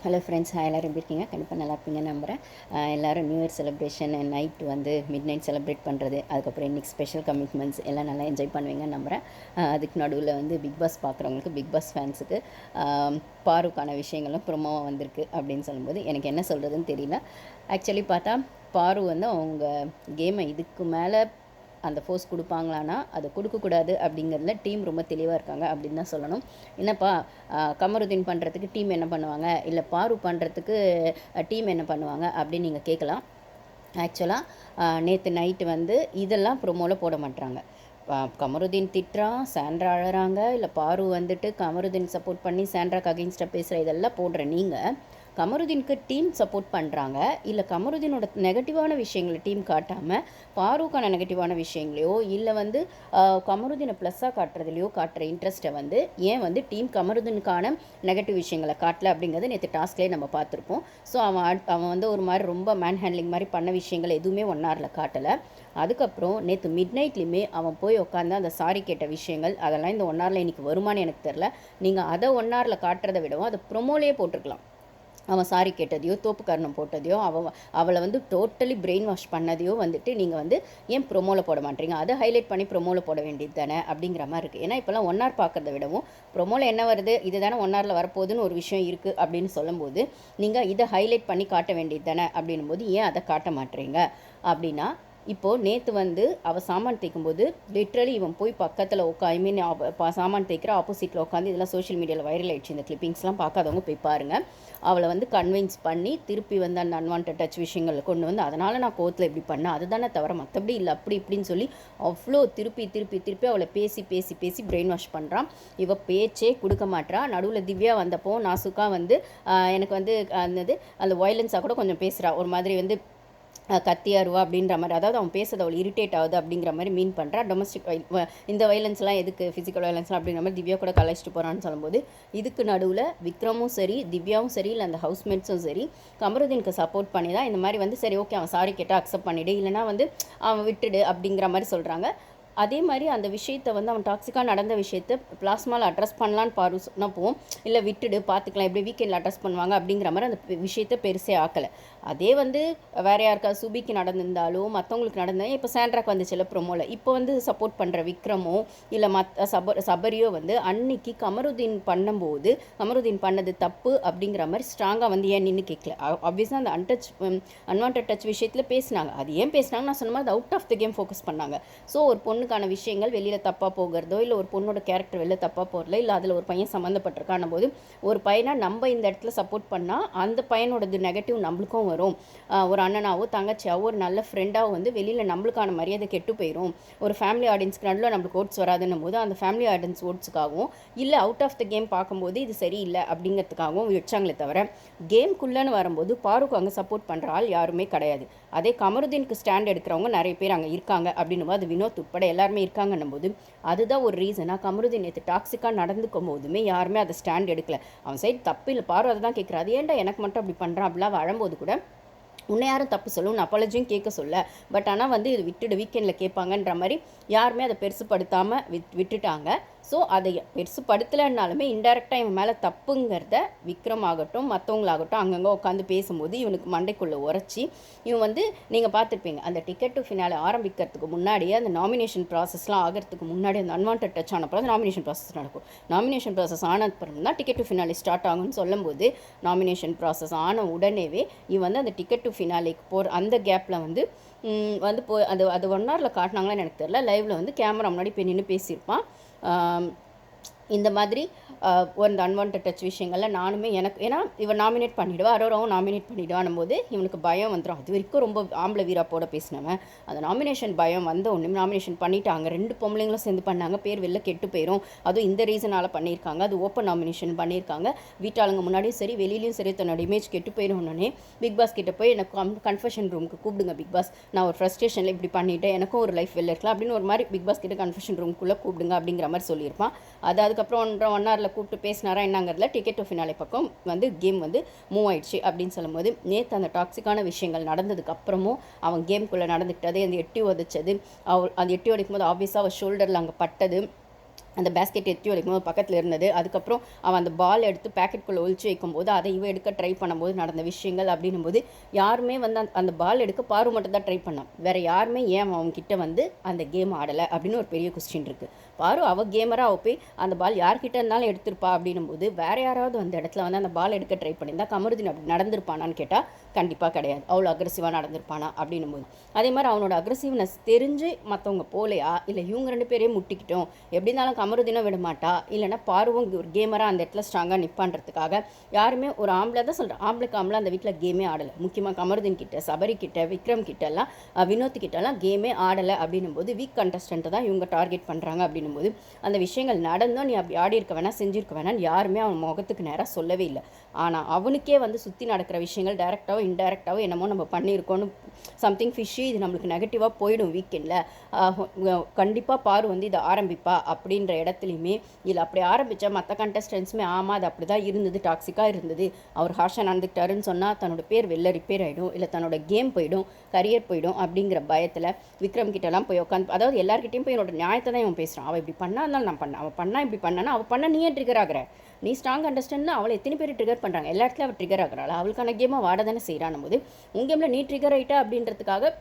Hello friends, எல்லோரும் எப்படி இருக்கீங்க? கண்டிப்பாக நல்லா இருப்பீங்கன்னு நம்புகிறேன். எல்லோரும் நியூ இயர் செலிப்ரேஷன் நைட் வந்து மிட் நைட் செலிப்ரேட் பண்ணுறது, அதுக்கப்புறம் இன்றைக்கி ஸ்பெஷல் கமிட்மெண்ட்ஸ் எல்லாம் நல்லா என்ஜாய் பண்ணுவீங்கன்னு நம்புகிறேன். அதுக்கு நடுவில் வந்து பிக் பாஸ் பார்க்குறவங்களுக்கு, பிக் பாஸ் ஃபேன்ஸுக்கு பாருக்கான விஷயங்களும் ப்ரொமோவாக வந்திருக்கு அப்படின்னு சொல்லும்போது எனக்கு என்ன சொல்கிறதுன்னு தெரியல. ஆக்சுவலி பார்த்தா பாரு வந்து அவங்க கேமை இதுக்கு மேலே அந்த ஃபோர்ஸ் கொடுப்பாங்களான்னா அதை கொடுக்கக்கூடாது அப்படிங்கிறதுல டீம் ரொம்ப தெளிவாக இருக்காங்க அப்படின்னு தான் சொல்லணும். என்னப்பா கமருதீன் பண்ணுறதுக்கு டீம் என்ன பண்ணுவாங்க, இல்லை பாரு பண்ணுறதுக்கு டீம் என்ன பண்ணுவாங்க அப்படின்னு நீங்கள் கேட்கலாம். ஆக்சுவலாக நேற்று நைட்டு வந்து இதெல்லாம் ப்ரொமோவில் போட மாட்டாங்க. கமருதீன் திட்டுறான், சாண்ட்ரா அழறாங்க, இல்லை பாரு வந்துட்டு கமருதீன் சப்போர்ட் பண்ணி சாண்ட்ராக்கு அகெயின்ஸ்டாக பேசுகிற இதெல்லாம் போடுற நீங்கள் கமருதீனுக்கு டீம் சப்போர்ட் பண்ணுறாங்க, இல்லை கமருதீனோட நெகட்டிவான விஷயங்களை டீம் காட்டாமல் பாருக்கான நெகட்டிவான விஷயங்களையோ இல்லை வந்து கமருதீனை ப்ளஸ்ஸாக காட்டுறதுலையோ காட்டுற இன்ட்ரெஸ்ட்டை வந்து ஏன் வந்து டீம் கமருதீனுக்கான நெகட்டிவ் விஷயங்களை காட்டல அப்படிங்கிறது நேற்று டாஸ்க்லேயே நம்ம பார்த்துருப்போம். ஸோ அவன் வந்து ஒரு மாதிரி ரொம்ப மேன் ஹேண்ட்லிங் மாதிரி பண்ண விஷயங்கள் எதுவுமே 1 ஹவரில் காட்டலை. அதுக்கப்புறம் நேற்று மிட் நைட்லேயுமே அவன் போய் உட்காந்து அந்த சாரி கேட்ட விஷயங்கள் அதெல்லாம் இந்த 1 ஹவரில் இன்றைக்கி வருமானு எனக்கு தெரில. நீங்கள் அதை 1 ஹவரில் காட்டுறதை விடவும் அதை ப்ரொமோலேயே போட்டிருக்கலாம். அவன் சாரி கேட்டதையோ தோப்பு காரணம் போட்டதையோ அவளை வந்து டோட்டலி பிரெயின் வாஷ் பண்ணதையோ வந்துட்டு நீங்கள் வந்து ஏன் ப்ரொமோவில் போட மாட்டீங்க? அதை ஹைலைட் பண்ணி ப்ரொமோவில் போட வேண்டியது தானே அப்படிங்கிற மாதிரி இருக்குது. ஏன்னா இப்போலாம் 1 ஹவர் பார்க்குறத விடவும் ப்ரொமோவில் என்ன வருது, இது தானே 1 ஹவரில் வரப்போகுதுன்னு ஒரு விஷயம் இருக்குது அப்படின்னு சொல்லும்போது நீங்கள் இதை ஹைலைட் பண்ணி காட்ட வேண்டியது தானே அப்படின்னும் போது ஏன் அதை காட்ட மாட்டீங்க அப்படின்னா, இப்போது நேற்று வந்து அவள் சாமான் தேய்க்கும்போது லிட்ரலி இவன் போய் பக்கத்தில் சாமான் தேய்க்கிற ஆப்போசிட்டில் உட்காந்து இதெல்லாம் சோஷியல் மீடியாவில் வைரல் ஆகிடுச்சு. இந்த கிளிப்பிங்ஸ்லாம் பார்க்காதவங்க போய் பாருங்கள். அவளை வந்து கன்வின்ஸ் பண்ணி திருப்பி வந்து அந்த அன்வான்ட் டச் விஷயங்களை கொண்டு வந்து அதனால் நான் கோவத்தில் இப்படி பண்ணேன் அதுதானே தவிர மற்றபடி இல்லை அப்படி இப்படின்னு சொல்லி அவ்வளோ திருப்பி திருப்பி திருப்பி அவளை பேசி பேசி பேசி பிரெயின் வாஷ் பண்ணுறான். இவள் பேச்சே கொடுக்க மாட்டா. நடுவில் திவ்யா வந்தப்போ நாசுக்கா வந்து எனக்கு வந்து அந்த வயலன்ஸாக கூட கொஞ்சம் பேசுகிறா, ஒரு மாதிரி வந்து கத்தியாருவா அப்படின்ற மாதிரி, அதாவது அவன் பேசுறது அவள் இரிட்டேட் ஆகுது அப்படிங்கிற மாதிரி மீன் பண்ணுறா. டொமஸ்டிக் இந்த வயலன்ஸ்லாம் எதுக்கு, ஃபிசிக்கல் வயலன்ஸ்லாம் அப்படிங்கிற மாதிரி திவ்யா கூட கலாய்ச்சிட்டு போகிறான்னு சொல்லும்போது இதுக்கு நடுவில் விக்ரமும் சரி திவ்யாவும் சரி இல்லை அந்த ஹவுஸ்மேட்ஸும் சரி கமருதீனுக்கு சப்போர்ட் பண்ணி தான் இந்த மாதிரி வந்து சரி ஓகே அவன் சாரி கேட்டால் அக்செப்ட் பண்ணிவிடு, இல்லைனா வந்து அவன் விட்டுடு அப்படிங்கிற மாதிரி சொல்கிறாங்க. அதே மாதிரி அந்த விஷயத்தை வந்து அவன் டாக்ஸிக்காக நடந்த விஷயத்தை பிளாஸ்மாவில் அட்ரஸ் பண்ணலான்னு சொன்னப்போவும் இல்லை விட்டுடு பார்த்துக்கலாம் எப்படி வீக்கெண்டில் அட்ரஸ் பண்ணுவாங்க அப்படிங்கிற மாதிரி அந்த விஷயத்தை பெருசே ஆக்கலை. அதே வந்து வேறு யாருக்கா சுபிக்கு நடந்திருந்தாலோ மற்றவங்களுக்கு நடந்தாலும் இப்போ சாண்ட்ராக்கு வந்துச்சுல ப்ரொமோவில் இப்போ வந்து சப்போர்ட் பண்ணுற விக்ரமோ இல்லை மற்ற சபரியோ வந்து அன்னைக்கு கமருதீன் பண்ணும்போது கமருதீன் பண்ணது தப்பு அப்படிங்கிற மாதிரி ஸ்ட்ராங்காக வந்து ஏன் நின்று கேட்கல. ஆப்வியஸாக அந்த அன்வான்ட் டச் விஷயத்தில் பேசினாங்க. அது ஏன் பேசினாங்க நான் சொன்ன மாதிரி out of the game focus பண்ணாங்க. ஸோ ஒரு பொண்ணுக்கான விஷயங்கள் வெளியில் தப்பாக போகிறதோ இல்லை ஒரு பொண்ணோட கேரக்டர் வெளியில் தப்பாக போகிறதோ இல்லை அதில் ஒரு பையன் சம்மந்தப்பட்டிருக்கான போது ஒரு பையனை நம்ம இந்த இடத்துல சப்போர்ட் பண்ணால் அந்த பையனோடது நெகட்டிவ் நம்மளுக்கும் வரும். ஒரு அண்ணனாவோ தங்கச்சியாவோ ஒரு நல்ல ஃப்ரெண்டாவோ வந்து வெளியில் நம்மளுக்கான மரியாதை கெட்டு போயிடும். ஒரு ஃபேமிலி ஆடியன்ஸ்க்கு நடுவில் நம்மளுக்கு ஓட்ஸ் வராதுன்னும் போது அந்த ஃபேமிலி ஆடியன்ஸ் ஓட்ஸுக்காகவும் இல்லை அவுட் ஆஃப் த கேம் பார்க்கும்போது இது சரியில்லை அப்படிங்கிறதுக்காகவும் வச்சாங்களே தவிர கேம்குள்ளேன்னு வரும்போது பாருக்கு அங்கே சப்போர்ட் பண்ணுற ஆள் யாருமே கிடையாது. அதே கமருதீனுக்கு ஸ்டாண்ட் எடுக்கிறவங்க நிறைய பேர் அங்கே இருக்காங்க அப்படின்னும் போது வினோத் உட்பட எல்லாருமே இருக்காங்கன்னும் போது அதுதான் ஒரு ரீசனாக கமருதீன் நேற்று டாக்ஸிக்காக நடந்துக்கும் போதுமே யாருமே அதை ஸ்டாண்ட் எடுக்கல. அவன் சைடு தப்பு இல்லை, பாரு அதை தான் கேட்குறா, அது ஏன்டா எனக்கு மட்டும் அப்படி பண்ணுறான் அப்படிலாம் அழும்போது கூட உன்னை யாரும் தப்பு சொல்லும் நான் அப்பாலஜியும் கேட்க சொல்ல, பட் ஆனால் வந்து இது விட்டுடு வீக்கெண்டில் கேட்பாங்கன்ற மாதிரி யாருமே அதை பெருசுப்படுத்தாமல் விட்டுட்டாங்க. ஸோ அதை பெருசுப்படுத்தலைன்னாலுமே இன்டெரக்டாக இவன் மேலே தப்புங்கிறத விக்ரம் ஆகட்டும் மற்றவங்களாகட்டும் அங்கங்கே உட்காந்து பேசும்போது இவனுக்கு மண்டைக்குள்ளே உரைச்சி இவன் வந்து நீங்கள் பார்த்துருப்பீங்க அந்த டிக்கெட் டு ஃபினாலே ஆரம்பிக்கிறதுக்கு முன்னாடியே அந்த நாமினேஷன் ப்ராசஸ்லாம் ஆகிறதுக்கு முன்னாடி அந்த அன்வான்ட் டச் ஆனப்போ அந்த நாமினேஷன் ப்ராசஸ் நடக்கும். நாமினேஷன் ப்ராசஸ் ஆனதுக்கப்புறம் தான் டிக்கெட் டு ஃபினாலே ஸ்டார்ட் ஆகும்னு சொல்லும்போது நாமினேஷன் ப்ராசஸ் ஆன உடனேவே இவன் வந்து அந்த டிக்கெட் டு ஃபினாலேக்கு போகிற அந்த கேப்பில் வந்து அது 1 ஹவரில் காட்டினாங்களான்னு எனக்கு தெரியல. லைவில் வந்து கேமரா முன்னாடி போய் நின்று பேசியிருப்பான். இந்த மாதிரி ஒரு அன்வான்ட் டச் விஷயங்களில் நானுமே எனக்கு ஏன்னா இவன் நாமினேட் பண்ணிவிடுவா அரோராவும் நாமினேட் பண்ணிவிடுவான் போது இவனுக்கு பயம் வந்துடும். அது வரைக்கும் ரொம்ப ஆம்பளை வீராப்போட பேசினவன் அந்த நாமினேஷன் பயம் வந்த ஒன்று நாமினேஷன் பண்ணிட்டாங்க, 2 பொம்பளைங்களும் சேர்ந்து பண்ணாங்க, பேர் வெளில கெட்டு போயிடும், அதுவும் இந்த ரீசனால் பண்ணியிருக்காங்க, அது ஓப்பன் நாமினேஷன் பண்ணியிருக்காங்க, வீட்டாளுங்க முன்னாடியும் சரி வெளியிலையும் சரி தன்னோட இமேஜ் கெட்டு போயிடும்னே பிக் பாஸ் கிட்ட போய் எனக்கு கன்ஃபெஷன் ரூமுக்கு கூப்பிடுங்க பிக் பாஸ், நான் ஒரு ஃப்ரஸ்ட்ரேஷனில் இப்படி பண்ணிவிட்டேன், எனக்கும் ஒரு லைஃப் வெளில இருக்கலாம் அப்படின்னு ஒரு மாதிரி பிக் பாஸ் கிட்ட கன்ஃபெஷன் ரூமுக்குள்ளே கூப்பிடுங்க அப்படிங்கிற மாதிரி சொல்லியிருப்பான். அது அதுக்கப்புறம் 1 ஹவரில் கூப்பிட்டு பேசினாரா என்னங்கிறதுல டிக்கெட் டு ஃபினாலே பக்கம் வந்து கேம் வந்து மூவ் ஆயிடுச்சு அப்படின்னு சொல்லும்போது நேற்று அந்த டாக்ஸிக்கான விஷயங்கள் நடந்ததுக்கு அப்புறமும் அவன் கேம்குள்ளே நடந்துக்கிட்டது அந்த எட்டி உதச்சது அந்த எட்டி உதைக்கும் போது ஆப்வியஸாக அவள் ஷோல்டரில் அங்கே பட்டது அந்த பேஸ்கெட் எத்தி வைக்கும்போது பக்கத்தில் இருந்தது. அதுக்கப்புறம் அவன் அந்த பால் எடுத்து பேக்கெட்டுக்குள்ளே ஒழிச்சு வைக்கும்போது அதை இவ எடுக்க ட்ரை பண்ணும்போது நடந்த விஷயங்கள் அப்படின்னும்போது, யாருமே வந்து அந்த பால் எடுக்க பாரு மட்டும் தான் ட்ரை பண்ணான். வேறு யாருமே ஏன் அவன்கிட்ட வந்து அந்த கேம் ஆடலை அப்படின்னு ஒரு பெரிய கொஸ்டின் இருக்குது. பாரு அவள் கேமராக போய் அந்த பால் யார்கிட்ட இருந்தாலும் எடுத்திருப்பா அப்படின்னும்போது, வேறு யாராவது அந்த இடத்துல வந்து அந்த பால் எடுக்க ட்ரை பண்ணியிருந்தா கமருதீன் அப்படி நடந்திருப்பானான்னு கேட்டால் கண்டிப்பாக கிடையாது. அவ்வளோ அக்ரெசிவாக நடந்திருப்பானா அப்படின்னும்போது, அதே மாதிரி அவனோட அக்ரெசிவ்னஸ் தெரிஞ்சு மற்றவங்க போலையா, இல்லை இவங்க 2 பேரையும் முட்டிக்கிட்டோம், எப்படி இருந்தாலும் கமருதீனும் விட மாட்டா, இல்லைனா பாருவும் ஒரு கேமராக அந்த இடத்துல ஸ்ட்ராங்காக நிற்பான்றதுக்காக யாருமே ஒரு ஆம்பளை தான் சொல்கிறேன், ஆம்பளைக்கு ஆம்பளை அந்த வீட்டில் கேமே ஆடலை. முக்கியமாக கமருதீன் கிட்ட, சபரி கிட்ட, விக்ரம் கிட்டலாம், வினோத் கிட்டலாம் கேமே ஆடலை அப்படின்னும் போது வீக் கண்டஸ்டண்ட்டை தான் இவங்க டார்கெட் பண்ணுறாங்க அப்படின்னும் போது, அந்த விஷயங்கள் நடந்தும் நீ அப்படி ஆடி இருக்க வேணாம், செஞ்சுருக்க வேணான்னு யாருமே அவன் முகத்துக்கு நேராக சொல்லவே இல்லை. ஆனால் அவனுக்கே வந்து சுற்றி நடக்கிற விஷயங்கள் டைரெக்டாகவோ இன்டைரக்டாகவோ என்னமோ நம்ம பண்ணியிருக்கோன்னு சம்திங் ஃபிஷ்ஷி, இது நம்மளுக்கு நெகட்டிவாக போயிடும் வீக்கெண்டில், கண்டிப்பாக பாரு வந்து இதை ஆரம்பிப்பா அப்படின்ற இடத்துலையுமே, இல்லை அப்படி ஆரம்பித்தா மற்ற கண்டஸ்டன்ஸுமே ஆமாம் அது அப்படி தான் இருந்தது, டாக்ஸிக்காக இருந்தது, அவர் ஹார்ஷாக நடந்துக்கிட்டாருன்னு சொன்னால் தன்னோட பேர் வெளில ரிப்பேர் ஆகிடும், இல்லை தன்னோட கேம் போயிடும், கரியர் போயிடும் அப்படிங்கிற பயத்தில் விக்ரம் கிட்டலாம் போய் உட்காந்து, அதாவது எல்லாருக்கிட்டையும் போய் என்னோட நியாயத்தை தான் இவன் பேசுகிறான். அவள் இப்படி பண்ணா இருந்தாலும் நான் பண்ணேன், அவள் பண்ணால் இப்படி பண்ணானா, அவள் பண்ண நீயே ட்ரிகர் ஆகிற, நீ ஸ்ட்ராங் கண்டஸ்டன்ட்னா அவளை எத்தனை பேர் ட்ரிகர் பண்ணுறாங்க, எல்லா இடத்துலையும் அவள் ட்ரிகர் ஆகிறாள், அவளுக்கான கேமை வாட தானே செய்கிறான் போது, உங்கள் கேமில் நீ ட்ரிகர் ஆகிட்டா அப்படின்றதுக்காக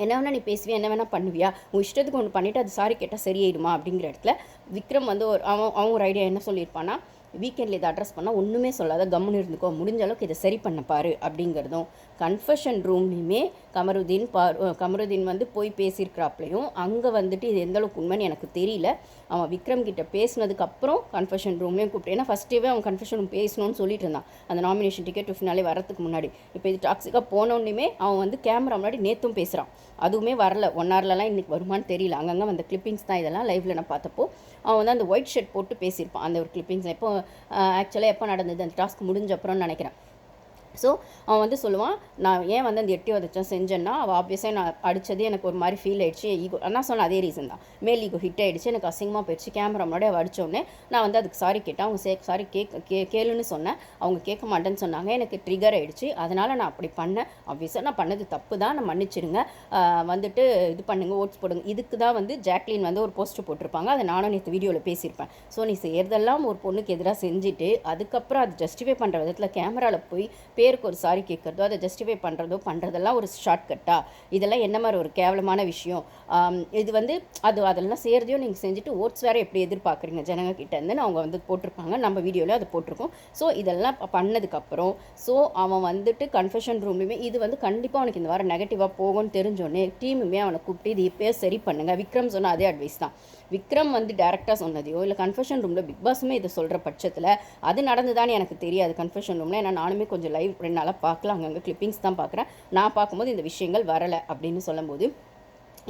என்ன வேணால் நீ பேசுவியா, என்ன வேணால் பண்ணுவியா, உன் இஷ்டத்துக்கு ஒன்று பண்ணிவிட்டு அது சாரி கேட்டால் சரியாயிடுமா அப்படிங்கிற இடத்துல விக்ரம் வந்து அவன் ஒரு ஐடியா என்ன சொல்லியிருப்பான்னா, வீக்கெண்டில் இதை அட்ரஸ் பண்ணால் ஒன்றுமே சொல்லாத கம்முன்னு இருந்துக்கோ, முடிஞ்ச அளவுக்கு இதை சரி பண்ண பாரு அப்படிங்கிறதும், கன்ஃபெஷன் ரூம்லேயுமே கமருதீன் வந்து போய் பேசியிருக்கிறாப்லையும், அங்கே வந்துட்டு இது எந்தளவுக்கு உண்மைன்னு எனக்கு தெரியல, அவன் விக்ரம் கிட்ட பேசினதுக்கப்புறம் கன்ஃபெஷன் ரூம்லேயும் கூப்பிட்டு, ஏன்னா ஃபஸ்ட்டேவே அவன் கன்ஃபெஷன் ரூம் பேசணும்னு சொல்லிட்டு இருந்தான் அந்த நாமினேஷன் டிக்கெட் ஃபினாலே வரத்துக்கு முன்னாடி. இப்போ இது டாக்ஸிக்காக போனோன்னுமே அவன் வந்து கேமரா முன்னாடி நேற்றும் பேசுகிறான், அதுவுமே வரல, 1 hourலலாம் இன்றைக்கி வருமானு தெரியல, அங்கங்கே வந்த கிளிப்பிங்ஸ் தான் இதெல்லாம். லைவில் நான் பார்த்தப்போ அவன் வந்து அந்த ஒயிட் ஷர்ட் போட்டு பேசியிருப்பான், அந்த ஒரு கிளிப்பிங்ஸ் எப்போ ஆக்சுவலாக எப்போ நடந்தது அந்த டாஸ்க் முடிஞ்ச அப்புறம்னு நினைக்கிறேன். ஸோ அவன் வந்து சொல்லுவான், நான் ஏன் வந்து அந்த எட்டி உதச்சம் செஞ்சேன்னா, அவள் ஆப்வியஸாக நான் அடித்தது எனக்கு ஒரு மாதிரி ஃபீல் ஆகிடுச்சு, ஈகோ நான் சொன்ன அதே ரீசன் தான், மேல் ஈகோ ஹிட் ஆகிடுச்சு, எனக்கு அசிங்கமாக போயிடுச்சு, கேமரா முன்னாடி அவள் அடித்தோடனே நான் வந்து அதுக்கு சாரி கேட்டேன், அவங்க சாரி கேளுன்னு சொன்னேன், அவங்க கேட்க மாட்டேன்னு சொன்னாங்க, எனக்கு ட்ரிகர் ஆகிடுச்சு, அதனால் நான் அப்படி பண்ணேன், ஆப்வியஸாக நான் பண்ணது தப்பு தான், நான் மன்னிச்சிடுங்க, வந்துட்டு இது பண்ணுங்கள், ஓட்ஸ் போடுங்க. இதுக்கு தான் வந்து ஜாக்லின் வந்து ஒரு போஸ்ட்டு போட்டிருப்பாங்க, அதை நானும் நேற்று வீடியோவில் பேசியிருப்பேன். ஸோ நீ செய்கிறதெல்லாம் ஒரு பொண்ணுக்கு எதிராக செஞ்சுட்டு அதுக்கப்புறம் அது ஜஸ்டிஃபை பண்ணுற விதத்தில் கேமராவில் போய் பேருக்கு ஒரு சாரி கேட்குறதோ அதை ஜஸ்டிஃபை பண்ணுறதெல்லாம் ஒரு ஷார்ட்கட்டா, இதெல்லாம் என்ன மாதிரி ஒரு கேவலமான விஷயம், இது வந்து அதெல்லாம் செய்கிறதையும் நீங்கள் செஞ்சுட்டு ஓட்ஸ் வேறு எப்படி எதிர்பார்க்குறீங்க ஜனங்க கிட்டேருந்துன்னு அவங்க வந்து போட்டிருப்பாங்க, நம்ம வீடியோவில் அதை போட்டிருக்கோம். ஸோ இதெல்லாம் பண்ணதுக்கப்புறம் அவன் வந்துட்டு கன்ஃபெஷன் ரூம்லேயுமே இது வந்து கண்டிப்பாக அவனுக்கு இந்த வாரம் நெகட்டிவாக போகும்னு தெரிஞ்சோடனே டீமுமே அவனை கூப்பிட்டு இது இப்போயே சரி பண்ணுங்கள், விக்ரம் சொன்ன அதே அட்வைஸ் தான், விக்ரம் வந்து டேரெக்டாக சொன்னதையோ இல்லை கன்ஃபெஷன் ரூமில் பிக் பாஸுமே இதை சொல்கிற பட்சத்தில் அது நடந்துதான்னு எனக்கு தெரியாது கன்ஃபெஷன் ரூமில், ஏன்னா நானுமே கொஞ்சம் லைவ் 2 நாளாக பார்க்கலாம், அங்கங்கே கிளிப்பிங்ஸ் தான் பார்க்குறேன், நான் பார்க்கும்போது இந்த விஷயங்கள் வரலை அப்படின்னு சொல்லும்போது,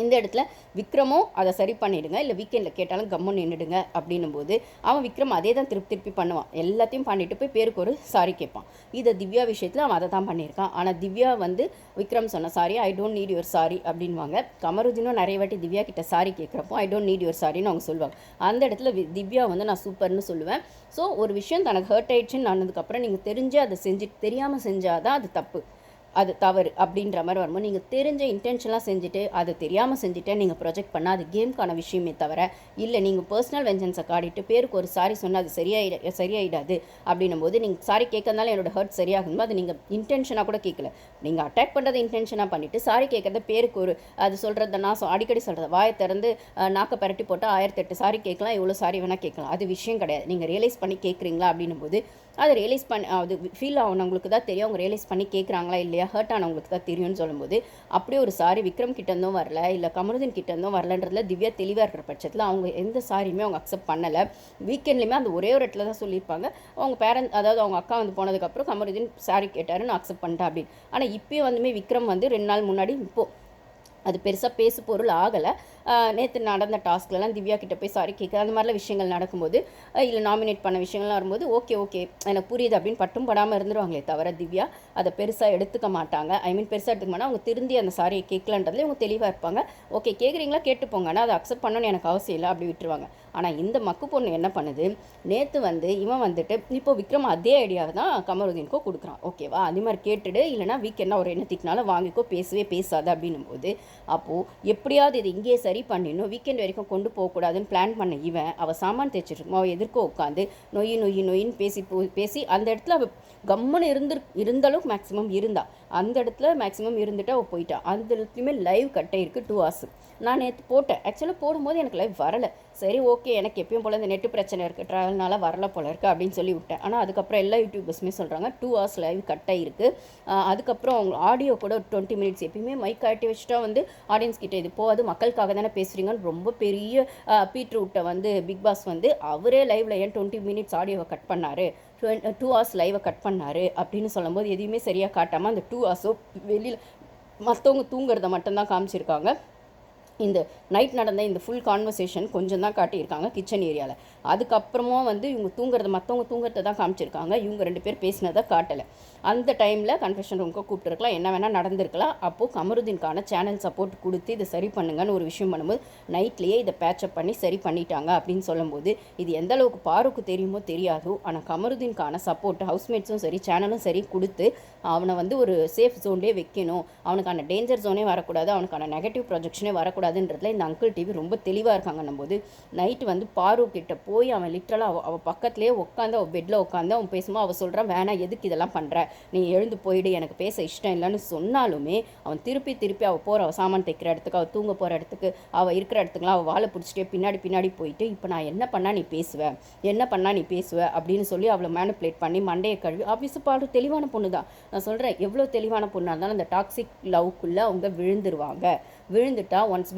இந்த இடத்துல விக்ரமும் அதை சரி பண்ணிவிடுங்க, இல்லை வீக்கெண்டில் கேட்டாலும் கம்முன்னு நின்றுடுங்க அப்படின்னும் போது அவன் விக்ரம் அதே தான் திருப்பி பண்ணுவான், எல்லாத்தையும் பண்ணிட்டு போய் பேருக்கு ஒரு சாரி கேட்பான். இதை திவ்யா விஷயத்தில் அவன் அதை தான் பண்ணியிருக்கான். ஆனால் திவ்யா வந்து விக்ரம் சொன்ன sorry I don't need your sorry அப்படின்வாங்க. கமருதீனும் நிறைய வாட்டி திவ்யா கிட்ட சாரி கேட்குறப்போ ஐ டோன்ட் நீட் யுவர் சாரின்னு அவங்க சொல்லுவாங்க. அந்த இடத்துல திவ்யா வந்து நான் சூப்பர்னு சொல்லுவேன். ஸோ ஒரு விஷயம் தனக்கு ஹர்ட் ஆயிடுச்சுன்னு ஆனதுக்கப்புறம் நீங்கள் தெரிஞ்சு அதை தெரியாமல் செஞ்சால் தான் அது தப்பு, அது தவறு அப்படின்ற மாதிரி வரும்போது, நீங்கள் தெரிஞ்ச இன்டென்ஷனாக செஞ்சுட்டு அதை தெரியாமல் செஞ்சுட்டு நீங்கள் ப்ரொஜெக்ட் பண்ணால் அது கேம்க்கான விஷயமே தவிர இல்லை நீங்கள் பர்சனல் வெஞ்சன்ஸை காட்டிட்டு பேருக்கு ஒரு சாரி சொன்னால் அது சரியாயிடாது அப்படின்னும் போது, நீங்கள் சாரி கேட்கறதுனால என்னோட ஹர்ட் சரியாகும்போது அது நீங்கள் இன்டென்ஷனாக கூட கேட்கல, நீங்கள் அட்டாக் பண்ணுறதை இன்டென்ஷனாக பண்ணிவிட்டு சாரி கேட்குறத பேருக்கு ஒரு அது சொல்கிறத நான் அடிக்கடி சொல்கிறத வாயை திறந்து நாக்கை பரட்டி போட்டால் 1008 சாரி கேட்கலாம், எவ்வளோ சாரி வேணால் கேட்கலாம், அது விஷயம் கிடையாது. நீங்கள் ரியலைஸ் பண்ணி கேட்குறீங்களா அப்படின்னும் போது அதை ரியலைஸ் பண்ணி அது ஃபீல் ஆகணவங்களுக்கு தான் தெரியும், அவங்க ரியலைஸ் பண்ணி கேட்குறாங்களா இல்லையா, ஹர்ட் ஆனவங்களுக்கு தான் தெரியும்னு சொல்லும்போது அப்படியே ஒரு சாரி விக்ரம் கிட்டேருந்தும் வரல, இல்லை கமருதீன் கிட்டேருந்தும் வரலன்றதுல திவ்யா தெளிவாக இருக்கிற பட்சத்தில் அவங்க எந்த சாரியுமே அவங்க அக்செப்ட் பண்ணலை. வீக்கெண்ட்லேயுமே அந்த ஒரே ஒரு இடத்துல தான் சொல்லியிருப்பாங்க, அவங்க பேரண்ட் அதாவது அவங்க அக்கா வந்து போனதுக்கப்புறம் கமருதீன் சாரி கேட்டாரு, நான் அக்செப்ட் பண்ணிட்டேன் அப்படின்னு. ஆனால் இப்போயும் வந்துமே விக்ரம் வந்து 2 நாள் முன்னாடி இப்போது அது பெருசாக பேசு பொருள் ஆகலை. நேற்று நடந்த டாஸ்க்லலாம் திவ்யா கிட்ட போய் சாரி கேட்க அந்த மாதிரிலாம் விஷயங்கள் நடக்கும்போது, இல்லை நாமினேட் பண்ண விஷயங்கள்லாம் வரும்போது ஓகே எனக்கு புரியுது அப்படின்னு பட்டும் படாமல் இருந்துருவாங்களே தவிர திவ்யா அதை பெருசாக எடுத்துக்க மாட்டாங்க. பெருசாக எடுத்துக்க மாட்டாங்க. அவங்க திருந்தி அந்த சாரியை கேட்கலன்றதுல அவங்க தெளிவாக இருப்பாங்க. ஓகே கேட்குறீங்களா கேட்டுப்போங்க, ஆனால் அதை அக்செப்ட் பண்ணணும்னு எனக்கு அவசியம் இல்லை அப்படி விட்டுருவாங்க. ஆனால் இந்த மக்கு பொண்ணு என்ன பண்ணுது, நேற்று வந்து இவன் வந்துட்டு இப்போ விக்ரம் அதே ஐடியாவை தான் கமருதீனுக்கோ கொடுக்குறான். ஓகேவா, அதே மாதிரி கேட்டுடு, இல்லைனா வீக்கெண்டாக ஒரு என்ன திட்டினாலும் வாங்கிக்கோ, பேசவே பேசாது அப்படின்னும் போது அப்போது எப்படியாவது இது இங்கேயே சரி பண்ணிடணும், வீக்கெண்ட் வரைக்கும் கொண்டு போகக்கூடாதுன்னு பிளான் பண்ண இவன் அவள் சாமான் தேய்ச்சிருக்கோம், அவள் எதிர்க்க உட்காந்து நொய்யின்னு பேசி அந்த இடத்துல அவள் கம்முன்னு இருந்தளவுக்கு மேக்ஸிமம் இருந்தா, அந்த இடத்துல மேக்ஸிமம் இருந்துட்டு அவள் போயிட்டா. அந்த இடத்துலையுமே லைவ் கட்டை இருக்குது 2 hours. நான் நேற்று போட்டேன், ஆக்சுவலாக போடும்போது எனக்கு லைவ் வரலை. சரி ஓகே, எனக்கு எப்பயும் போல் இந்த நெட்டு பிரச்சனை இருக்குது, ட்ராவல்னால வரல போல இருக்குது அப்படின்னு சொல்லி விட்டேன். ஆனால் அதுக்கப்புறம் எல்லா யூடியூபர்ஸுமே சொல்கிறாங்க 2 hours லைவ் கட்டை இருக்குது. அதுக்கப்புறம் அவங்க ஆடியோ கூட 20 minutes எப்பயுமே மைக் ஆட்டி வச்சுட்டா வந்து ஆடியன்ஸ் கிட்டே இது போகாது, மக்களுக்காக தானே பேசுகிறீங்கன்னு ரொம்ப பெரிய பீட்ரூட்டை வந்து பிக் பாஸ் வந்து அவரே லைவில் ஏன் 20 minutes ஆடியோவை கட் பண்ணார், 2 hours லைவை கட் பண்ணார் அப்படின்னு சொல்லும்போது எதையுமே சரியாக காட்டாமல் அந்த 2 hours வெளியில் மற்றவங்க தூங்குறத மட்டும்தான் காமிச்சிருக்காங்க. இந்த நைட் நடந்த இந்த ஃபுல் கான்வர்சேஷன் கொஞ்சம் தான் காட்டியிருக்காங்க கிச்சன் ஏரியாவில். அதுக்கப்புறமா வந்து இவங்க தூங்குறத மற்றவங்க தூங்குறத தான் காமிச்சிருக்காங்க, இவங்க 2 பேர் பேசினதை காட்டலை. அந்த டைமில் கன்ஃபெஷன் ரூமுக்கு கூப்பிட்டுருக்கலாம், என்ன வேணால் நடந்திருக்கலாம். அப்போது கமருதீனுக்கான சேனல் சப்போர்ட் கொடுத்து இதை சரி பண்ணுங்கன்னு ஒரு விஷயம் பண்ணும்போது நைட்லேயே இதை பேச்சப் பண்ணி சரி பண்ணிட்டாங்க அப்படின்னு சொல்லும்போது இது எந்த அளவுக்கு பாருக்கு தெரியுமோ தெரியாதோ, ஆனால் கமருதீனுக்கான சப்போர்ட் ஹவுஸ்மேட்ஸும் சரி சேனலும் சரி கொடுத்து அவனை வந்து ஒரு சேஃப் ஜோன்லேயே வைக்கணும், அவனுக்கான டேஞ்சர் ஜோனே வரக்கூடாது, அவனுக்கான நெகட்டிவ் ப்ரொஜெக்ஷனே வரக்கூடாதுன்றதுல இந்த அங்கிள் டிவி ரொம்ப தெளிவாக இருக்காங்கன்னும் போது நைட்டு வந்து பாரு கிட்ட போய் அவன் லிட்டரலாக அவள் பக்கத்துலேயே உட்காந்து அவள் பெட்டில் உட்காந்து அவன் பேசும்போது அவள் சொல்கிறான், வேணாம் எதுக்கு இதெல்லாம் பண்ணுற, நீ எழுந்து போயிடு, எனக்கு பேச இஷ்டம் இல்லைன்னு சொன்னாலுமே அவன் திருப்பி அவள் போகிற அவள் சாமான் தைக்கிற இடத்துக்கு, அவள் தூங்க போகிற இடத்துக்கு, அவள் இருக்கிற இடத்துக்குலாம் அவள் வாழை பிடிச்சிட்டே பின்னாடி போயிட்டு இப்போ நான் என்ன பண்ணால் நீ பேசுவ அப்படின்னு சொல்லி அவளை மேனிப்புலேட் பண்ணி மண்டையை கழுவி ஆஃபீஸு பாரு தெளிவான பொண்ணு தான். நான் சொல்கிறேன், எவ்வளோ தெளிவான பொண்ணாக இருந்தாலும் அந்த டாக்ஸிக் லவ்க்குள்ளே அவங்க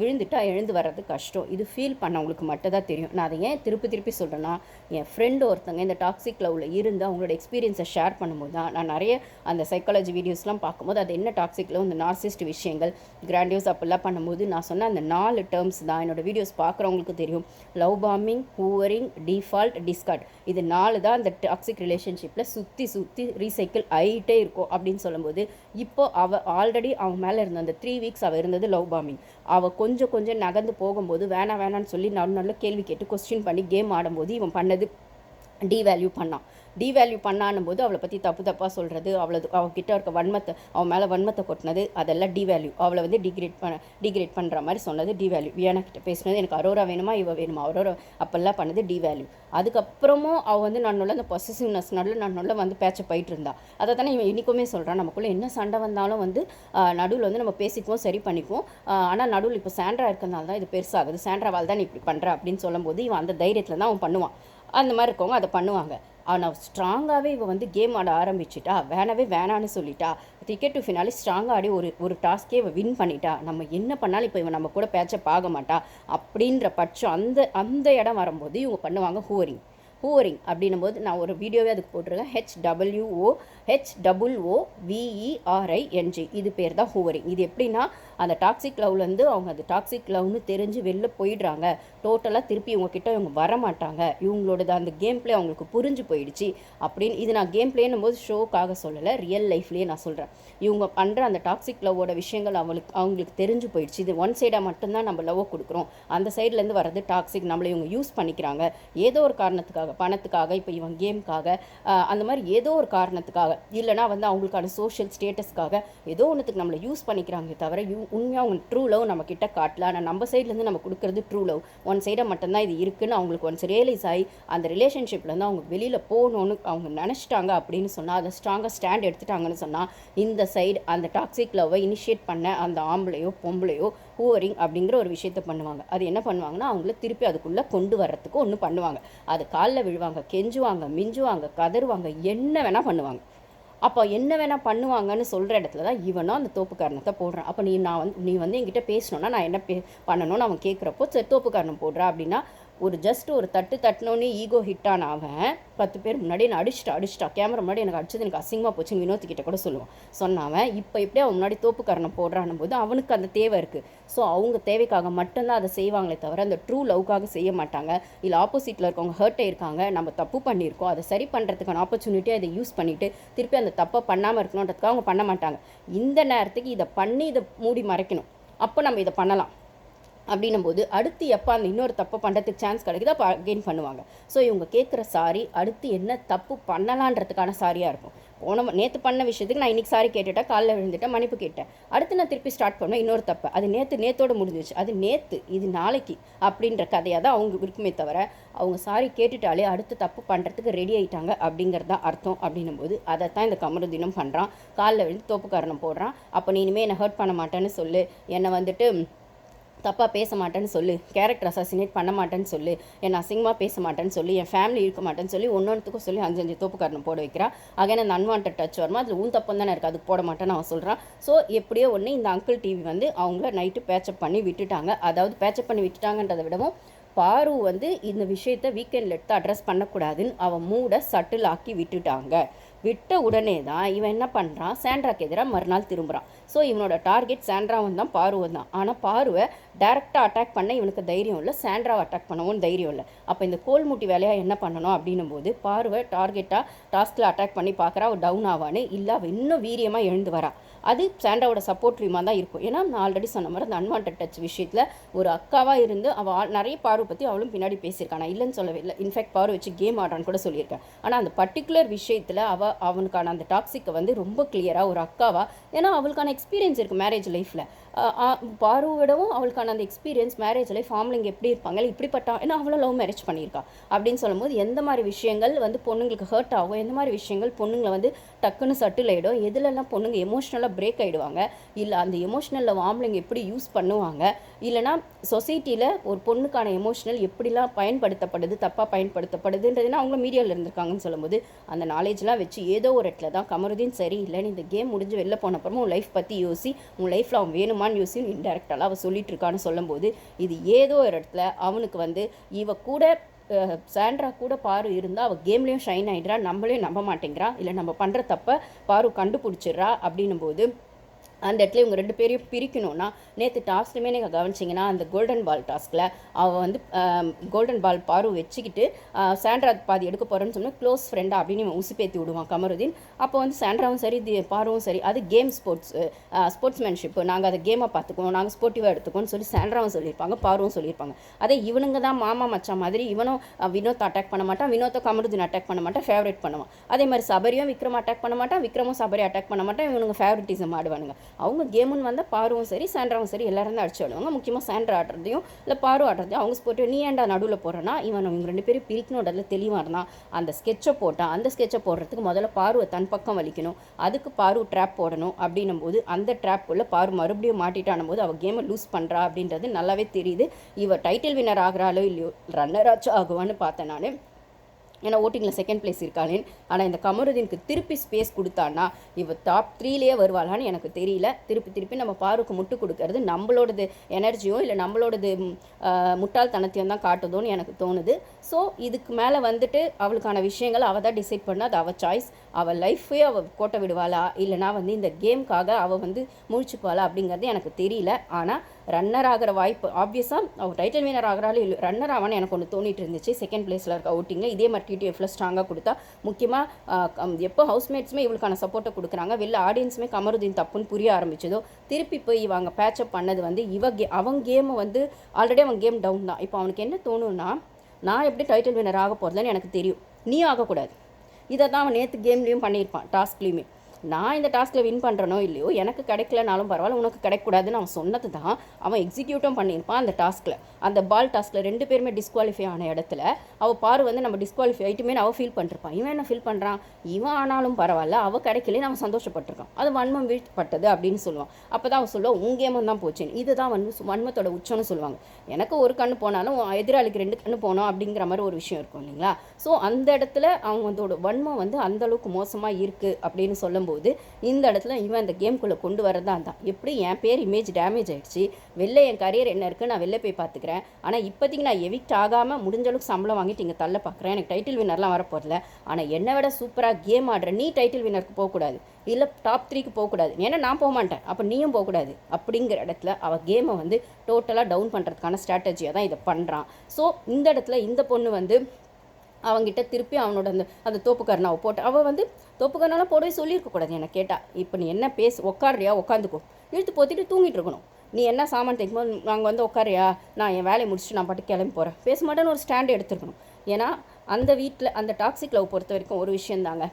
விழுந்துட்டா எழுந்து வர்றது கஷ்டம். இது ஃபீல் பண்ணவங்களுக்கு மட்டும் தான் தெரியும். நான் அதை ஏன் திருப்பி சொல்கிறேன்னா, என் ஃப்ரெண்டு ஒருத்தங்க இந்த டாக்ஸிக் லவ்வில் இருந்து அவங்களோட எக்ஸ்பீரியன்ஸை ஷேர் பண்ணும்போது தான் நான் நிறைய அந்த சைக்காலஜி வீடியோஸ்லாம் பார்க்கும்போது அது என்ன டாக்ஸிக் லவ், இந்த நார்சிஸ்ட் விஷயங்கள் கிராண்டியோஸ் அப்படிலாம் பண்ணும்போது நான் சொன்ன அந்த 4 டேர்ம்ஸ் தான் என்னோடய வீடியோஸ் பார்க்குறவங்களுக்கு தெரியும். லவ் பாம்பிங், ஹூவரிங், டிஃபால்ட், டிஸ்கார்ட், இது 4 தான் அந்த டாக்ஸிக் ரிலேஷன்ஷிப்பில் சுற்றி ரீசைக்கிள் ஆகிட்டே இருக்கும் அப்படின்னு சொல்லும்போது இப்போ அவள் ஆல்ரெடி அவன் மேலே இருந்த அந்த 3 weeks அவள் இருந்தது லவ் பாம்பிங். அவள் கொஞ்சம் நகர்ந்து போகும்போது வேணான்னு சொல்லி நல்ல கேள்வி கேட்டு கொஸ்டின் பண்ணி கேம் ஆடும்போது இவன் பண்ணது டீவேல்யூ பண்ணானும் போது அவளை பற்றி தப்பாக சொல்கிறது, அவகிட்ட இருக்க அவன் மேலே வன்மத்தை கொட்டினது, அதெல்லாம் டீவேல்யூ. அவளை வந்து டிகிரேட் பண்ணுற மாதிரி சொன்னது டீவேல்யூ. வியானாக்கிட்ட பேசினது எனக்கு அரோரா வேணுமா இவ வேணுமா, அரோரா அப்பெல்லாம் பண்ணது டீவேல்யூ. அதுக்கப்புறமும் அவள் வந்து நன்னொல்ல அந்த பொசசிவ்னஸ் நடுவில் வந்து பேச்சப் போயிட்டு இருந்தா. அதை தானே இவன் இன்றைக்குமே சொல்கிறான், நமக்குள்ளே என்ன சண்டை வந்தாலும் வந்து நடுவில் வந்து நம்ம பேசிக்குவோம், சரி பண்ணிக்குவோம், ஆனால் நடுவில் இப்போ சாண்ட்ரா இருக்கிறதுனால தான் இது பெருசாகுது, சாண்ட்ராவால் தான் நீ இப்படி பண்ணுற அப்படின்னு சொல்லும்போது இவன் அந்த தைரியத்தில் தான் அவன் பண்ணுவான். அந்த மாதிரி இருக்கவங்க அதை பண்ணுவாங்க. ஆனால் ஸ்ட்ராங்காகவே இவள் வந்து கேம் ஆட ஆரம்பிச்சிட்டா, வேணான்னு சொல்லிட்டா, டிக்கெட் டு ஃபினாலே ஸ்ட்ராங்காக ஆடி ஒரு டாஸ்க்கே இவள் வின் பண்ணிட்டா. நம்ம என்ன பண்ணாலும் இப்போ இவன் நம்ம கூட பேச்சப் ஆக மாட்டா அப்படின்ற பட்சம் அந்த இடம் வரும்போது இவங்க பண்ணுவாங்க ஹூவரிங் அப்படின்னும் போது நான் ஒரு வீடியோவே அதுக்கு போட்டிருக்கேன். HWOVERING, இது பேர் தான் ஹூவரிங். இது எப்படின்னா அந்த டாக்ஸிக் லவ்லேருந்து அவங்க அது டாக்ஸிக் லவ்னு தெரிஞ்சு வெளில போயிடுறாங்க, டோட்டலாக திருப்பி இவங்கக்கிட்ட இவங்க வரமாட்டாங்க, இவங்களோட அந்த கேம் பிளே அவங்களுக்கு புரிஞ்சு போயிடுச்சு அப்படின்னு. இது நான் கேம் பிளேன்னும் போது ஷோக்காக சொல்லலை, ரியல் லைஃப்லேயே நான் சொல்கிறேன். இவங்க பண்ணுற அந்த டாக்ஸிக் லவ்வோட விஷயங்கள் அவங்களுக்கு தெரிஞ்சு போயிடுச்சு. இது ஒன் சைடாக மட்டும்தான் நம்ம லவ்வை கொடுக்குறோம், அந்த சைட்லேருந்து வர்றது டாக்ஸிக், நம்மளை இவங்க யூஸ் பண்ணிக்கிறாங்க ஏதோ ஒரு காரணத்துக்காக, பணத்துக்காக, இப்போ இவன் கேமுக்காக, அந்த மாதிரி ஏதோ ஒரு காரணத்துக்காக, இல்லைனா வந்து அவங்களுக்கான சோஷியல் ஸ்டேட்டஸ்க்காக ஏதோ ஒன்றுத்துக்கு நம்மளை யூஸ் பண்ணிக்கிறாங்க தவிர உண்மையாக அவங்க ட்ரூ லவ் நம்ம கிட்ட காட்டல. ஆனால் நம்ம சைட்லேருந்து நம்ம கொடுக்குறது ட்ரூ லவ், ஒன் சைடாக மட்டும்தான் இது இருக்குன்னு அவங்களுக்கு ஒன்ஸ் ரியலைஸ் ஆகி அந்த ரிலேஷன்ஷிப்லேருந்து அவங்க வெளியில் போகணுன்னு அவங்க நினச்சிட்டாங்க அப்படின்னு சொன்னால், அதை ஸ்ட்ராங்காக ஸ்டாண்ட் எடுத்துட்டாங்கன்னு சொன்னால், இந்த சைடு அந்த டாக்ஸிக் லவ்வை இனிஷியேட் பண்ண அந்த ஆம்பளையோ பொம்பளையோ ஹூவரிங் அப்படிங்கிற ஒரு விஷயத்தை பண்ணுவாங்க. அது என்ன பண்ணுவாங்கன்னா, அவங்கள திருப்பி அதுக்குள்ளே கொண்டு வர்றதுக்கு ஒன்று பண்ணுவாங்க. அது காலில் விழுவாங்க, கெஞ்சுவாங்க, மிஞ்சுவாங்க, கதறுவாங்க, என்ன வேணால் பண்ணுவாங்க. அப்போ என்ன வேணால் பண்ணுவாங்கன்னு சொல்கிற இடத்துல தான் இவனும் அந்த தோப்பு காரணத்தை போடுறான். அப்போ நீ வந்து என்கிட்ட பேசணுன்னா நான் என்ன பண்ணணும்னு அவன் கேட்குறப்போ சரி தோப்பு காரணம் போடுறா அப்படின்னா, ஒரு தட்டினோன்னே ஈகோ ஹிட்டான அவன் 10 பேர் முன்னாடி நான் அடிச்சிட்டா கேமரா முன்னாடி எனக்கு அடிச்சது எனக்கு அசிங்கமாக போச்சுன்னு வினோத்துக்கிட்ட கூட சொன்னாவன். இப்போ எப்படியே அவன் முன்னாடி தோப்பு காரணம் போடுறான்னும் போது அவனுக்கு அந்த தேவை இருக்குது. ஸோ அவங்க தேவைக்காக மட்டும்தான் அதை செய்வாங்களே தவிர அந்த ட்ரூ லவ்க்காக செய்ய மாட்டாங்க. இல்லை ஆப்போசிட்டில் இருக்கவங்க ஹர்ட் ஆயிருக்காங்க, நம்ம தப்பு பண்ணியிருக்கோம், அதை சரி பண்ணுறதுக்கான ஆப்பர்ச்சுனிட்டியை அதை யூஸ் பண்ணிவிட்டு திருப்பி அந்த தப்பை பண்ணாமல் இருக்கணுன்றதுக்காக அவங்க பண்ண மாட்டாங்க. இந்த நேரத்துக்கு இதை பண்ணி இதை மூடி மறைக்கணும், அப்போ நம்ம இதை பண்ணலாம். அப்படின்னும்போது அடுத்து எப்போ அந்த இன்னொரு தப்பு பண்ணுறதுக்கு சான்ஸ் கிடைக்குதோ அப்போ அகெயின் பண்ணுவாங்க. ஸோ இவங்க கேட்குற சாரி அடுத்து என்ன தப்பு பண்ணலான்றதுக்கான சாரியாக இருக்கும். நேற்று பண்ண விஷயத்துக்கு நான் இன்றைக்கி சாரி கேட்டுட்டேன், காலைல விழுந்துட்டேன், மன்னிப்பு கேட்டேன், அடுத்து நான் திருப்பி ஸ்டார்ட் பண்ணுவேன் இன்னொரு தப்பு. அது நேற்றோடு முடிஞ்சிச்சு, அது நேற்று, இது நாளைக்கு அப்படின்ற கதையாக தான் அவங்க இருக்குமே தவிர அவங்க சாரி கேட்டுட்டாலே அடுத்து தப்பு பண்ணுறதுக்கு ரெடி ஆகிட்டாங்க அப்படிங்கிறது தான் அர்த்தம். அப்படின்னும்போது அதை தான் இந்த கமருதீனும் பண்ணுறான். காலில் விழுந்து தோப்பு காரணம் போடுறான். அப்போ நீ இனிமேல் என்னை ஹர்ட் பண்ண மாட்டேன்னு சொல்லு, என்னை வந்துட்டு தப்பாக பேச மாட்டேன்னு சொல்லு, கேரக்டர் அசாசினேட் பண்ண மாட்டேன்னு சொல்லு, என் அசிங்கமாக பேச மாட்டேன்னு சொல்லி, என் ஃபேமிலி இருக்க மாட்டேன்னு சொல்லி ஒன்றொன்றுத்துக்கும் சொல்லி 5 தோப்பு காரணம் போட வைக்கிறா. அகைன் அந்த அன்வான்ட் டச் வருமா, அதில் உன் தப்பு தானே இருக்குது, அதுக்கு போட மாட்டேன்னு அவன் சொல்கிறான். ஸோ எப்படியோ ஒன்று இந்த அங்கிள் டிவி வந்து அவங்கள நைட்டு பேச்சப் பண்ணி விட்டுட்டாங்க. அதாவது பேச்சப் பண்ணி விட்டுட்டாங்கன்றதை விடவும் பாரு வந்து இந்த விஷயத்தை வீக்கெண்டில் எடுத்து அட்ரஸ் பண்ணக்கூடாதுன்னு அவன் மூடை சட்டில் ஆக்கி விட்டுட்டாங்க. விட்ட உடனே தான் இவன் என்ன பண்ணுறான், சாண்ட்ராக்கு எதிராக மறுநாள் திரும்புகிறான். ஸோ இவனோட டார்கெட் சாண்ட்ராவும் தான் பாருவும் தான். ஆனால் பாருவை டேரெக்டாக அட்டாக் பண்ண இவனுக்கு தைரியம் இல்லை, சாண்ட்ராவை அட்டாக் பண்ணவும் தைரியம் இல்லை. அப்போ இந்த கோல்முட்டி வேலையாக என்ன பண்ணணும் அப்படின்னும் போது பாருவை டார்கெட்டாக டாஸ்கில் அட்டாக் பண்ணி பார்க்குறா. அவள் டவுன் ஆவான்னு இல்லை, அவள் இன்னும் வீரியமாக எழுந்து வரா. அது சாண்ட்ராவோட சப்போர்ட்டிவாக தான் இருக்கும். ஏன்னா நான் ஆல்ரெடி சொன்ன மாதிரி அந்த அன்வான்ட் டச் விஷயத்தில் ஒரு அக்காவாக இருந்து அவள் நிறைய பாரு பற்றி அவளும் பின்னாடி பேசியிருக்கான். நான் இல்லைன்னு சொல்லவே இல்லை, இன்ஃபேக்ட் பாரு வச்சு கேம் ஆடுறான்னு கூட சொல்லியிருக்கேன். ஆனால் அந்த பர்டிகுலர் விஷயத்தில் அவனுக்கான அந்த டாக்ஸிக்கை வந்து ரொம்ப கிளியராக ஒரு அக்காவா, ஏன்னா அவளுக்கான எக்ஸ்பீரியன்ஸ் இருக்குது மேரேஜ் லைஃப்பில். பாருவிடவும் அவளுக்கான அந்த எக்ஸ்பீரியன்ஸ் மேரேஜ் லைஃப் ஆம்பளைங்க எப்படி இருப்பாங்க இப்படிப்பட்ட, ஏன்னா அவளை லவ் மேரேஜ் பண்ணியிருக்கா. அப்படின்னு சொல்லும்போது எந்த மாதிரி விஷயங்கள் வந்து பொண்ணுங்களுக்கு ஹர்ட் ஆகும், எந்த மாதிரி விஷயங்கள் பொண்ணுங்களை வந்து டக்குன்னு சட்டில் ஆகிடும், எதுலெல்லாம் பொண்ணுங்க எமோஷ்னலாக பிரேக் ஆகிடுவாங்க, இல்லை அந்த எமோஷ்னலில் ஆம்பளைங்க எப்படி யூஸ் பண்ணுவாங்க, இல்லைனா சொசைட்டியில் ஒரு பொண்ணுக்கான எமோஷ்னல் எப்படிலாம் பயன்படுத்தப்படுது, தப்பாக பயன்படுத்தப்படுதுன்றதுன்னா அவங்க மீடியாவில் இருந்திருக்காங்கன்னு சொல்லும்போது அந்த நாலேஜ்லாம் வச்சு ஏதோ ஒரு இடத்துல தான் கமருதீன் சரி இல்லைன்னு இந்த கேம் முடிஞ்சு வெளில போனப்பறமா உன் லைஃப் பற்றி யோசி, உன் லைஃப்பில் அவன் வேணுமான்னு யோசி இன்டெரக்டாக அவள் சொல்லிட்டு இருக்கான்னு சொல்லும்போது இது ஏதோ ஒரு இடத்துல அவனுக்கு வந்து இவ கூட சாண்ட்ரா கூட பாரு இருந்தால் அவள் கேம்லேயும் ஷைன் ஆகிடுறா, நம்மளையும் நம்ப மாட்டேங்கிறா, இல்லை நம்ம பண்ணுற தப்பை பாரு கண்டுபிடிச்சிட்றா. அப்படின்னும் போது அந்த இடத்துல இவங்க 2 பேரையும் பிரிக்கணும்னா நேற்று டாஸ்க்குமே நீங்கள் கவனிச்சிங்கன்னா அந்த கோல்டன் பால் டாஸ்கில் அவள் வந்து கோல்டன் பால் பாரு வச்சுக்கிட்டு சாண்ட்ரா பாதி எடுக்க போகிறேன்னு சொன்னால் க்ளோஸ் ஃப்ரெண்டா அப்படின்னு இவன் உசுப்பேற்றி விடுவான் கமருதீன். அப்போ வந்து சாண்ட்ராவும் சரி பாருவும் சரி அது கேம் ஸ்போர்ட்ஸ்மேன்ஷிப்பு, நாங்கள் அதை கேமாக பார்த்துக்குவோம், நாங்கள் ஸ்போர்ட்டிவாக எடுத்துக்கோன்னு சொல்லி சாண்ட்ராவும் சொல்லியிருப்பாங்க, பாருவும் சொல்லியிருப்பாங்க. அதே இவனுங்க தான் மாமா மச்சா மாதிரி இவனும் வினோத் அட்டாக் பண்ண மாட்டான், வினோத்தை கமருதீன் அட்டாக் பண்ண மாட்டான், ஃபேவரேட் பண்ணுவான். அதே மாதிரி சபரியும் விக்ரம் அட்டாக் பண்ண மாட்டான், விக்ரமும் சபரி அட்டாக் பண்ண மாட்டான், இவனுங்க ஃபேவரட்டிசம் ஆடுவானுங்க. அவங்க கேமுன்னு வந்தால் பாருவும் சரி சாண்ட்ராவும் சரி எல்லாரும் தான் அடிச்சு விடுவாங்க. முக்கியமாக சாண்ட்ரா ஆடுறதையும் இல்லை பாரு ஆடுறதையும் அவங்க ஸ்போர்ட்டிவ் நீ ஏன்டா நடுவில் போகிறேன்னா இவங்க 2 பேரும் பிரிக்கணுன்றதுல தெளிவாக இருந்தான். அந்த ஸ்கெட்சை போட்டான், அந்த ஸ்கெட்சை போடுறதுக்கு முதல்ல பாருவை தன் பக்கம் வலிக்கணும், அதுக்கு பாரு ட்ராப் போடணும். அப்படின்னும் போது அந்த ட்ராப்புக்குள்ளே பாரு மறுபடியும் மாட்டிட்டானும் போது அவள் கேமை லூஸ் பண்ணுறா அப்படின்றது நல்லாவே தெரியுது. இவ டைட்டில் வின்னர் ஆகிறாளோ இல்லையோ ரன்னராச்சும் ஆகுவான்னு பார்த்தேன் நான், ஏன்னா ஓட்டிங்கில் செகண்ட் பிளேஸ் இருக்காளேன்னு. ஆனால் இந்த கமருதீனுக்கு திருப்பி ஸ்பேஸ் கொடுத்தான்னா இவ டாப் 3லேயே வருவாளான்னு எனக்கு தெரியல. திருப்பி நம்ம பாருக்கு முட்டு கொடுக்கறது நம்மளோடது எனர்ஜியோ இல்லை நம்மளோடது முட்டாள்தனத்தையும் தான் காட்டுதோன்னு எனக்கு தோணுது. ஸோ இதுக்கு மேலே வந்துட்டு அவளுக்கான விஷயங்கள் அவள் தான் டிசைட் பண்ணால் அது அவள் சாய்ஸ். அவள் லைஃபே அவள் கோட்டை விடுவாளா இல்லைனா வந்து இந்த கேமுக்காக அவள் வந்து முழிச்சுக்குவாளா அப்படிங்கிறது எனக்கு தெரியல. ஆனால் ரன்னர் ஆகிற வாய்ப்பு ஆப்வியஸாக அவள் டைட்டில் வினர் ஆகிறாலும் இல்லை ரன்னர் ஆவான்னு எனக்கு ஒன்று தோணிட்டு இருந்துச்சு. செகண்ட் பிளேஸில் இருக்க அவுட்டிங்கில் இதே மாதிரி டிடிஎஃப்ல ஸ்ட்ராங்காக கொடுத்தா, முக்கியமாக எப்போ ஹவுஸ்மேட்ஸுமே இவளுக்கான சப்போர்ட்டை கொடுக்குறாங்க, வெளில ஆடியன்ஸுமே கமருதீன் தப்புன்னு புரிய ஆரம்பிச்சதோ திருப்பி போய் இவங்க பேச்சப் பண்ணது வந்து அவங்க கேமை வந்து ஆல்ரெடி அவன் கேம் டவுன் தான். இப்போ அவனுக்கு என்ன தோணுன்னா நான் எப்படி டைட்டில் வினர் ஆக போகிறதுன்னு எனக்கு தெரியும், நீ ஆகக்கூடாது. இதை தான் அவன் நேற்று கேம்லேயும் பண்ணியிருப்பான், டாஸ்க்லேயுமே. நான் இந்த டாஸ்கில் வின் பண்ணுறனோ இல்லையோ எனக்கு கிடைக்கலனாலும் பரவாயில்ல உனக்கு கிடைக்கூடாதுன்னு அவன் சொன்னது தான் அவன் எக்ஸிக்யூட்டும் பண்ணியிருப்பான். அந்த டாஸ்கில் அந்த பால் டாஸ்கில் 2 பேருமே டிஸ்குவாலிஃபை ஆன இடத்துல அவள் பாரு வந்து நம்ம டிஸ்குவாலிஃபை ஆகிட்டுமே அவள் ஃபீல் பண்ணிருப்பான். இவன் என்ன ஃபீல் பண்ணுறான், இவன் ஆனாலும் பரவாயில்ல அவள் கிடைக்கலன்னு அவன் சந்தோஷப்பட்டிருக்கான், அது வன்மம் வீழ்த்தப்பட்டது அப்படின்னு சொல்லுவான். அப்போ தான் அவன் சொல்லுவான் உன் கேமம் தான் போச்சுன்னு. இதுதான் வன்மத்தோட உச்சம்னு சொல்லுவாங்க. எனக்கு ஒரு கண்ணு போனாலும் எதிராளிக்கு 2 கண்ணு போனோம் அப்படிங்கிற மாதிரி ஒரு விஷயம் இருக்கும் இல்லைங்களா. ஸோ அந்த இடத்துல அவங்களோட வன்மம் வந்து அந்தளவுக்கு மோசமாக இருக்குது அப்படின்னு சொல்லும்போது இந்த இடத்துல இவன் அந்த கேம்குள்ளே கொண்டு வரதான் தான். எப்படி என் பேர் இமேஜ் டேமேஜ் ஆகிடுச்சு, வெளில என் கரியர் என்ன இருக்குது நான் வெளில போய் பார்த்துக்கிறேன், ஆனால் இப்போதைக்கு நான் எவிக்ட் ஆகாமல் முடிஞ்ச அளவுக்கு சம்பளம் வாங்கிட்டு இங்கே தள்ள பார்க்குறேன், எனக்கு டைட்டில் வின்னர்லாம் வரப்போதில்ல, ஆனால் என்னை விட சூப்பராக கேம் ஆடுற நீ டைட்டில் வின்னருக்கு போகக்கூடாது, இல்லை டாப் 3க்கு போகக்கூடாது, ஏன்னா நான் போக மாட்டேன், அப்போ நீயும் போகக்கூடாது அப்படிங்கிற இடத்துல அவள் கேமை வந்து டோட்டலாக டவுன் பண்ணுறதுக்கான ஸ்ட்ராட்டஜியாக தான் இதை பண்ணுறான். ஸோ இந்த இடத்துல இந்த பொண்ணு வந்து அவங்ககிட்ட திருப்பி அவனோட அந்த தோப்புக்காரனாவை போட்டு அவள் வந்து தோப்புக்காரனாலாம் போடவே சொல்லியிருக்கக்கூடாது. எனக்கு கேட்டால் இப்போ நீ என்ன உட்காடுறியா உட்காந்துக்கோ, இழுத்து போத்திட்டு தூங்கிட்டு இருக்கணும். நீ என்ன சாமான் தைக்கும்போது நாங்கள் வந்து உட்காரியா, நான் என் வேலையை முடிச்சுட்டு நான் பாட்டு கிளம்பி போகிறேன், பேச மாட்டேன்னு ஒரு ஸ்டாண்டு எடுத்துருக்கணும். ஏன்னா அந்த வீட்டில் அந்த டாக்ஸிக் லவ் பொறுத்த வரைக்கும் ஒரு விஷயந்தாங்க.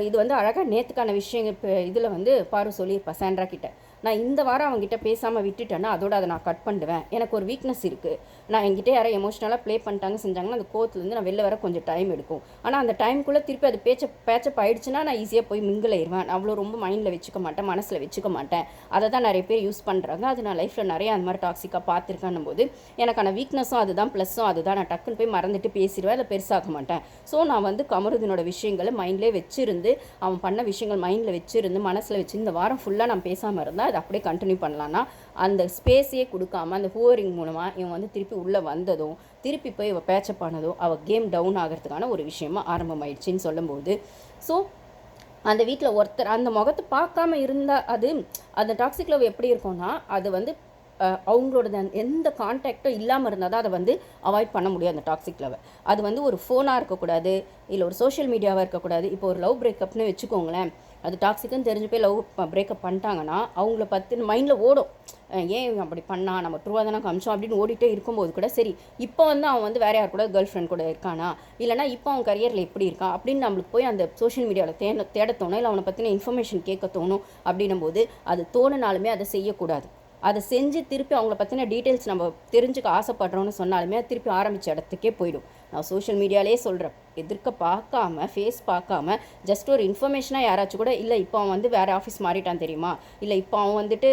இது வந்து அழகாக நேற்றுக்கான விஷயங்கள் இப்போ இதில் வந்து பாரு சொல்லியிருப்பா சாண்ட்ரா கிட்ட. நான் இந்த வாரம் அவங்ககிட்ட பேசாமல் விட்டுட்டேன்னா அதோட அதை நான் கட் பண்ணிடுவேன். எனக்கு ஒரு வீக்னஸ் இருக்குது. நான் என்கிட்ட யாரை எமோஷ்னலாக ப்ளே பண்ணிட்டாங்க செஞ்சாங்கன்னா அந்த கோவத்துலேருந்து நான் வெளில வர கொஞ்சம் டைம் எடுக்கும். ஆனால் அந்த டைமுக்குள்ளே திருப்பி அது பேச்சப் ஆயிடுச்சுன்னா நான் ஈஸியாக போய் மிங்கில் ஆயிடுவேன். அவ்வளோ ரொம்ப மைண்டில் வச்சுக்க மாட்டேன், மனசில் வச்சுக்க மாட்டேன். அதை தான் நிறைய பேர் யூஸ் பண்ணுறாங்க. அது நான் லைஃப்பில் நிறைய அந்த மாதிரி டாக்ஸிக்காக பார்த்துருக்கேன் போது எனக்கான வீக்னஸும் அதுதான், ப்ளஸ்ஸும் அதுதான். நான் டக்குன்னு போய் மறந்துட்டு பேசிடுவேன், அதை பெருசாக மாட்டேன். ஸோ நான் வந்து கமருதீனோட விஷயங்களை மைண்ட்லேயே வச்சுருந்து, அவன் பண்ண விஷயங்கள் மைண்டில் வச்சுருந்து, மனசில் வச்சு இந்த வாரம் ஃபுல்லாக நான் பேசாமல் இருந்தால் அதை அப்படியே கண்டினியூ பண்ணலான்னா அந்த ஸ்பேஸையே கொடுக்காம அந்த ஹூவரிங் மூலமாக இவன் வந்து திருப்பி உள்ளே வந்ததும் திருப்பி போய் இவள் பேச்சப் ஆனதும் அவள் கேம் டவுன் ஆகிறதுக்கான ஒரு விஷயமா ஆரம்பமாயிடுச்சின்னு சொல்லும்போது, ஸோ அந்த வீட்டில் ஒருத்தர் அந்த முகத்தை பார்க்காம இருந்தால் அது அந்த டாக்ஸிக் லவ் எப்படி இருக்கும்னா அது வந்து அவங்களோட எந்த கான்டாக்டும் இல்லாமல் இருந்தால் தான் அதை வந்து அவாய்ட் பண்ண முடியும் அந்த டாக்ஸிக் லவ்வை. அது வந்து ஒரு ஃபோனாக இருக்கக்கூடாது, இல்லை ஒரு சோஷியல் மீடியாவாக இருக்கக்கூடாது. இப்போ ஒரு லவ் பிரேக்கப்னு வச்சுக்கோங்களேன், அது டாக்ஸிக்குன்னு தெரிஞ்சு போய் லவ் பிரேக்கப் பண்ணிட்டாங்கன்னா அவங்கள பற்றி மைண்டில் ஓடும், ஏன் அப்படி பண்ணா, நம்ம ட்ரூவாக தானே காமிச்சோம் அப்படின்னு ஓடிட்டே இருக்கும்போது கூட சரி இப்போ வந்து அவன் வந்து வேறு யார் கூட கேர்ள் ஃப்ரெண்ட் கூட இருக்கானா, இல்லைனா இப்போ அவன் கரியரில் எப்படி இருக்கான் அப்படின்னு நம்மளுக்கு போய் அந்த சோஷியல் மீடியாவில் தேட தோணும், இல்லை அவனை பற்றின இன்ஃபர்மேஷன் கேட்க தோணும். அப்படின்னும் போது அது தோணுனாலுமே அதை செய்யக்கூடாது. அதை செஞ்சு திருப்பி அவங்கள பற்றின டீட்டெயில்ஸ் நம்ம தெரிஞ்சுக்க ஆசைப்படுறோன்னு சொன்னாலுமே அது திருப்பி ஆரம்பித்த இடத்துக்கே போயிடும். நான் சோஷியல் மீடியாலே சொல்கிறேன், எதிர்க்க பார்க்காம ஃபேஸ் பார்க்காம ஜஸ்ட் ஒரு இன்ஃபர்மேஷனாக யாராச்சும் கூட இல்லை இப்போ அவன் வந்து வேறு ஆஃபீஸ் மாறிட்டான் தெரியுமா, இல்லை இப்போ அவன் வந்துட்டு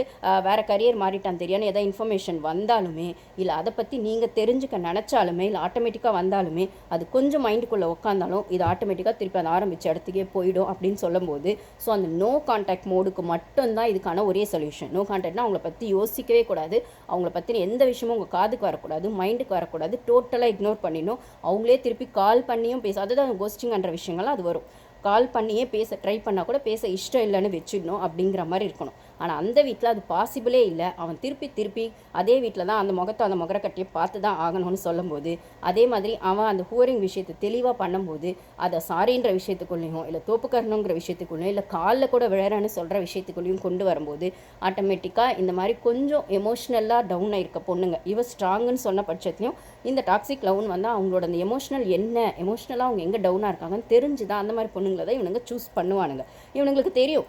வேறு கரியர் மாறிட்டான் தெரியான்னு எதாவது இன்ஃபர்மேஷன் வந்தாலுமே, இல்லை அதை பற்றி நீங்கள் தெரிஞ்சுக்க நினச்சாலுமே, இல்லை ஆட்டோமேட்டிக்காக வந்தாலுமே அது கொஞ்சம் மைண்டுக்குள்ளே உட்காந்தாலும் இது ஆட்டோமேட்டிக்காக திருப்பி அந்த ஆரம்பித்த இடத்துக்கே போயிடும் அப்படின்னு சொல்லும்போது, ஸோ அந்த நோ கான்டாக்ட் மோடுக்கு மட்டும்தான் இதுக்கான ஒரே சொல்யூஷன். நோ கான்டாக்ட்னா அவங்கள பற்றி யோசிக்கவே கூடாது, அவங்கள பற்றின எந்த விஷயமும் உங்கள் காதுக்கு வரக்கூடாது, மைண்டுக்கு வரக்கூடாது, டோட்டலாக இக்னோர் பண்ணிடணும். அவங்களே திருப்பி கால் பண்ணியும் பேச, அதுதான் கோஸ்டிங்ன்ற விஷயங்கள்லாம் அது வரும். கால் பண்ணியே பேச ட்ரை பண்ணால் கூட பேச இஷ்டம் இல்லைன்னு வச்சிடணும் அப்படிங்கிற மாதிரி இருக்கணும். ஆனால் அந்த வீட்டில் அது பாசிபிளே இல்லை. அவன் திருப்பி அதே வீட்டில் தான் அந்த முகத்தை அந்த முகரக்கட்டையை பார்த்து தான் ஆகணும்னு சொல்லும்போது, அதே மாதிரி அவன் அந்த ஹூவரிங் விஷயத்தை தெளிவாக பண்ணும்போது அதை சாரின்ற விஷயத்துக்குள்ளேயும், இல்லை தோப்புக்கரணுங்கிற விஷயத்துக்குள்ளேயும், இல்லை காலில் கூட விழறன்னு சொல்கிற விஷயத்துக்குள்ளேயும் கொண்டு வரும்போது ஆட்டோமேட்டிக்காக இந்த மாதிரி கொஞ்சம் எமோஷ்னலாக டவுன் ஆகிருக்க பொண்ணுங்க, இவ ஸ்ட்ராங்குன்னு சொன்ன பட்சத்துலையும் இந்த டாக்ஸிக் லவ்னு வந்து அவங்களோட அந்த எமோஷ்னலாக அவங்க எங்கே டவுனாக இருக்காங்கன்னு தெரிஞ்சு தான் அந்த மாதிரி பொண்ணுங்களை தான் இவனுங்க சூஸ் பண்ணுவானுங்க. இவனுங்களுக்கு தெரியும்